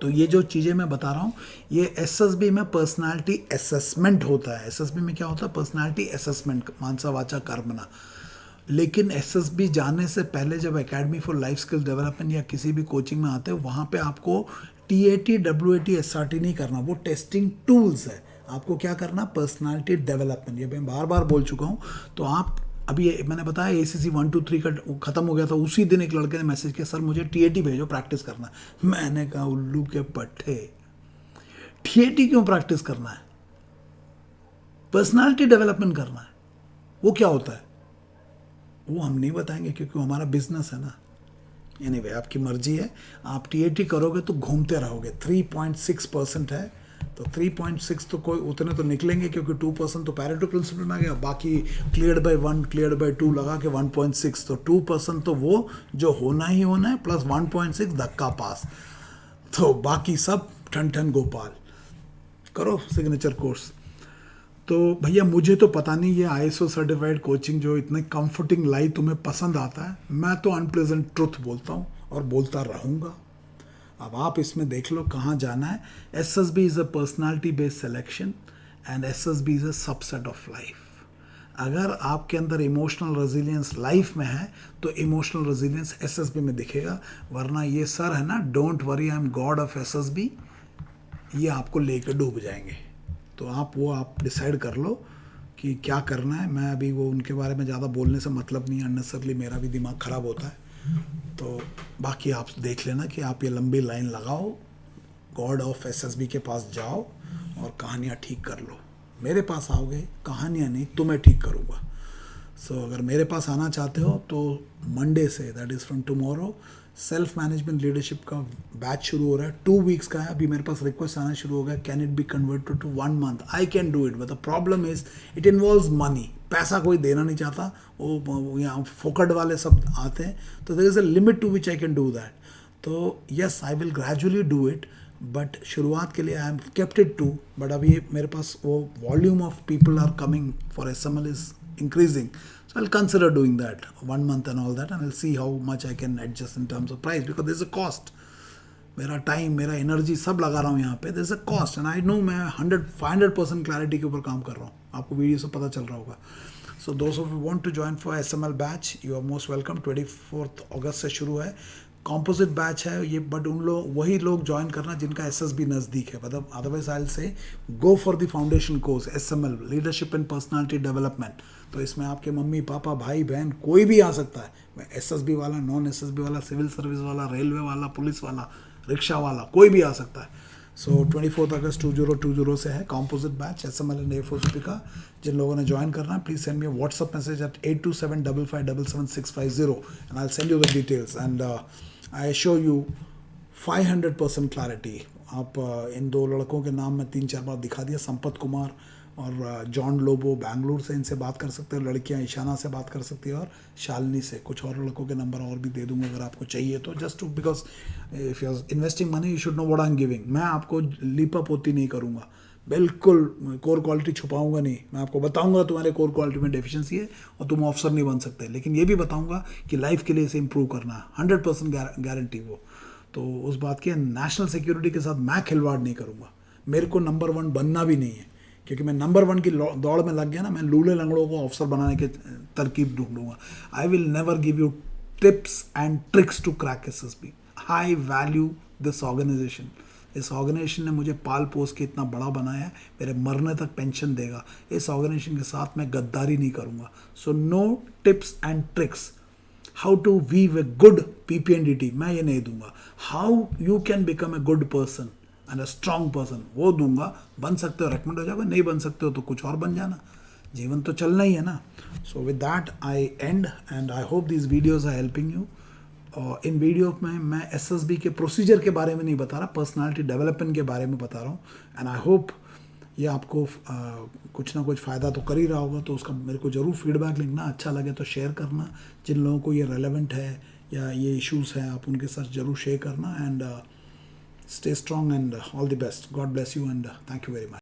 Speaker 1: तो ये जो चीज़ें मैं बता रहा हूँ ये एसएसबी में पर्सनालिटी असेसमेंट होता है। एसएसबी में क्या होता है? पर्सनालिटी असेसमेंट, मानसा वाचा कर्मणा। लेकिन एसएसबी जाने से पहले जब academy for life skill development या किसी भी कोचिंग में आते हो वहाँ पे आपको टीएटी, डब्ल्यूएटी, एसआरटी नहीं करना, वो टेस्टिंग टूल्स है। आपको क्या करना? Personality development. ये मैं बार बार बोल चुका हूँ। तो आप अभी मैंने बताया एसीसी 1 2 3 का खत्म हो गया था, उसी दिन एक लड़के ने मैसेज किया, सर मुझे टीएटी भेजो, प्रैक्टिस करना। मैंने कहा उल्लू के पट्टे, टीएटी क्यों प्रैक्टिस करना है? पर्सनालिटी डेवलपमेंट करना है। वो क्या होता है वो हम नहीं बताएंगे क्योंकि हमारा बिजनेस है ना। एनीवे आपकी मर्जी है। आप टीएटी करोगे तो घूमते रहोगे। 3.6% है, तो 3.6 तो कोई उतने तो निकलेंगे क्योंकि 2% तो पैरेटो प्रिंसिपल में आ गया, बाकी क्लियर्ड बाय 1, क्लियर्ड बाय 2 लगा के 1.6, तो 2% तो वो जो होना ही होना है, प्लस 1.6 धक्का पास। तो बाकी सब ठन ठन गोपाल। करो सिग्नेचर कोर्स। तो भैया मुझे तो पता नहीं ये आईएसओ सर्टिफाइड कोचिंग जो इतने कंफर्टिंग लाइफ तुम्हें पसंद आता है, मैं तो अनप्लेजेंट ट्रुथ बोलता हूँ और बोलता रहूँगा। अब आप इसमें देख लो कहाँ जाना है। SSB is a personality based selection and SSB is a subset of life. अगर आपके अंदर इमोशनल रेजिलियंस लाइफ में है तो इमोशनल रेजिलियंस एसएसबी में दिखेगा, वरना ये सर है ना, don't worry I am God of SSB, ये आपको लेकर डूब जाएंगे। तो आप डिसाइड कर लो कि क्या करना है। मैं अभी वो उनके बारे में ज़्यादा बोलने से मतलब नहीं है, अननेसेसरली मेरा भी दिमाग ख़राब होता है। तो बाकी आप देख लेना कि आप ये लंबी लाइन लगाओ, गॉड ऑफ एसएसबी के पास जाओ और कहानियाँ ठीक कर लो। मेरे पास आओगे, कहानियाँ नहीं, तुम्हें ठीक करूँगा। सो अगर मेरे पास आना चाहते हो तो मंडे से, that is from tomorrow, self management leadership का बैच शुरू हो रहा है। 2 वीक्स का है। अभी मेरे पास रिक्वेस्ट आना शुरू हो गया, can it be converted to 1 month? I can do it, but the problem is it involves money. पैसा कोई देना नहीं चाहता, वो यहाँ फोकट वाले सब आते हैं। तो there is a limit to which I can do that. तो yes I will gradually do it, but शुरुआत के लिए I am kept it to, but अभी मेरे पास वो volume of people are coming for SML is increasing, so I'll consider doing that 1 month and all that, and I'll see how much I can adjust in terms of price, because there's a cost. मेरा time, मेरा energy सब लगा रहा हूँ यहाँ पे, there's a cost, and I know मैं 500% clarity के ऊपर काम कर रहा हूँ, आपको वीडियो से पता चल रहा होगा। So those of you want to join for SML batch, you are most welcome। 24 अगस्त से शुरू है, कॉम्पोजिट बैच है ये, बट उन लोग वही लोग ज्वाइन करना जिनका एसएसबी नज़दीक है। मतलब otherwise I will say go for the foundation course SML, leadership and personality development. तो इसमें आपके मम्मी पापा भाई बहन कोई भी आ सकता है, एसएसबी वाला, नॉन एसएसबी वाला, सिविल सर्विस वाला, रेलवे वाला, पुलिस वाला, रिक्शा वाला, कोई भी आ सकता है। सो 24 अगस्त 2020 से है composite batch SML and A4CP का। जिन लोगों ने ज्वाइन करना है please send me WhatsApp message at 8275577650 and I will send you the details and I show you 500% clarity. आप इन 2 लड़कों के नाम मैं 3-4 बार दिखा दिया, संपत कुमार और जॉन लोबो, बैंगलोर से, इनसे बात कर सकते हो। लड़कियां ईशाना से बात कर सकती है और शालिनी से। कुछ और लड़कों के नंबर और भी दे दूंगा अगर आपको चाहिए तो, just to, because if you are investing money you should know what I am giving. मैं आपको लीपअप होती नहीं करूँगा, बिल्कुल कोर क्वालिटी छुपाऊंगा नहीं। मैं आपको बताऊंगा तुम्हारे कोर क्वालिटी में डेफिशिएंसी है और तुम ऑफिसर नहीं बन सकते, लेकिन ये भी बताऊंगा कि लाइफ के लिए इसे इंप्रूव करना है, 100% गारंटी वो। तो उस बात की, नेशनल सिक्योरिटी के साथ मैं खिलवाड़ नहीं करूँगा। मेरे को नंबर 1 बनना भी नहीं है, क्योंकि मैं नंबर 1 की दौड़ में लग गया ना, मैं लूले लंगड़ों को ऑफिसर बनाने के तरकीब ढूंढूंगा। I will never give you tips and tricks to crack SSB. I value this organisation. इस ऑर्गेनाइजेशन ने मुझे पाल पोस के इतना बड़ा बनाया है, मेरे मरने तक पेंशन देगा। इस ऑर्गेनाइजेशन के साथ मैं गद्दारी नहीं करूँगा। So no tips and tricks how to weave a good PPNDT मैं ये नहीं दूंगा। How you can become a good person and a strong person वो दूंगा। बन सकते हो रेकमेंड हो जाएगा, नहीं बन सकते हो तो कुछ और बन जाना, जीवन तो चलना ही है ना। So with that I and and I hope these videos are helping you in video में मैं एसएसबी के प्रोसीजर के बारे में नहीं बता रहा, पर्सनालिटी डेवलपमेंट के बारे में बता रहा हूँ। एंड आई होप ये आपको कुछ ना कुछ फ़ायदा तो कर ही रहा होगा। तो उसका मेरे को ज़रूर फीडबैक लिखना, अच्छा लगे तो शेयर करना, जिन लोगों को ये रेलेवेंट है या ये इश्यूज़ हैं आप उनके साथ ज़रूर शेयर करना। And stay strong and all the best. God bless you and thank you very much.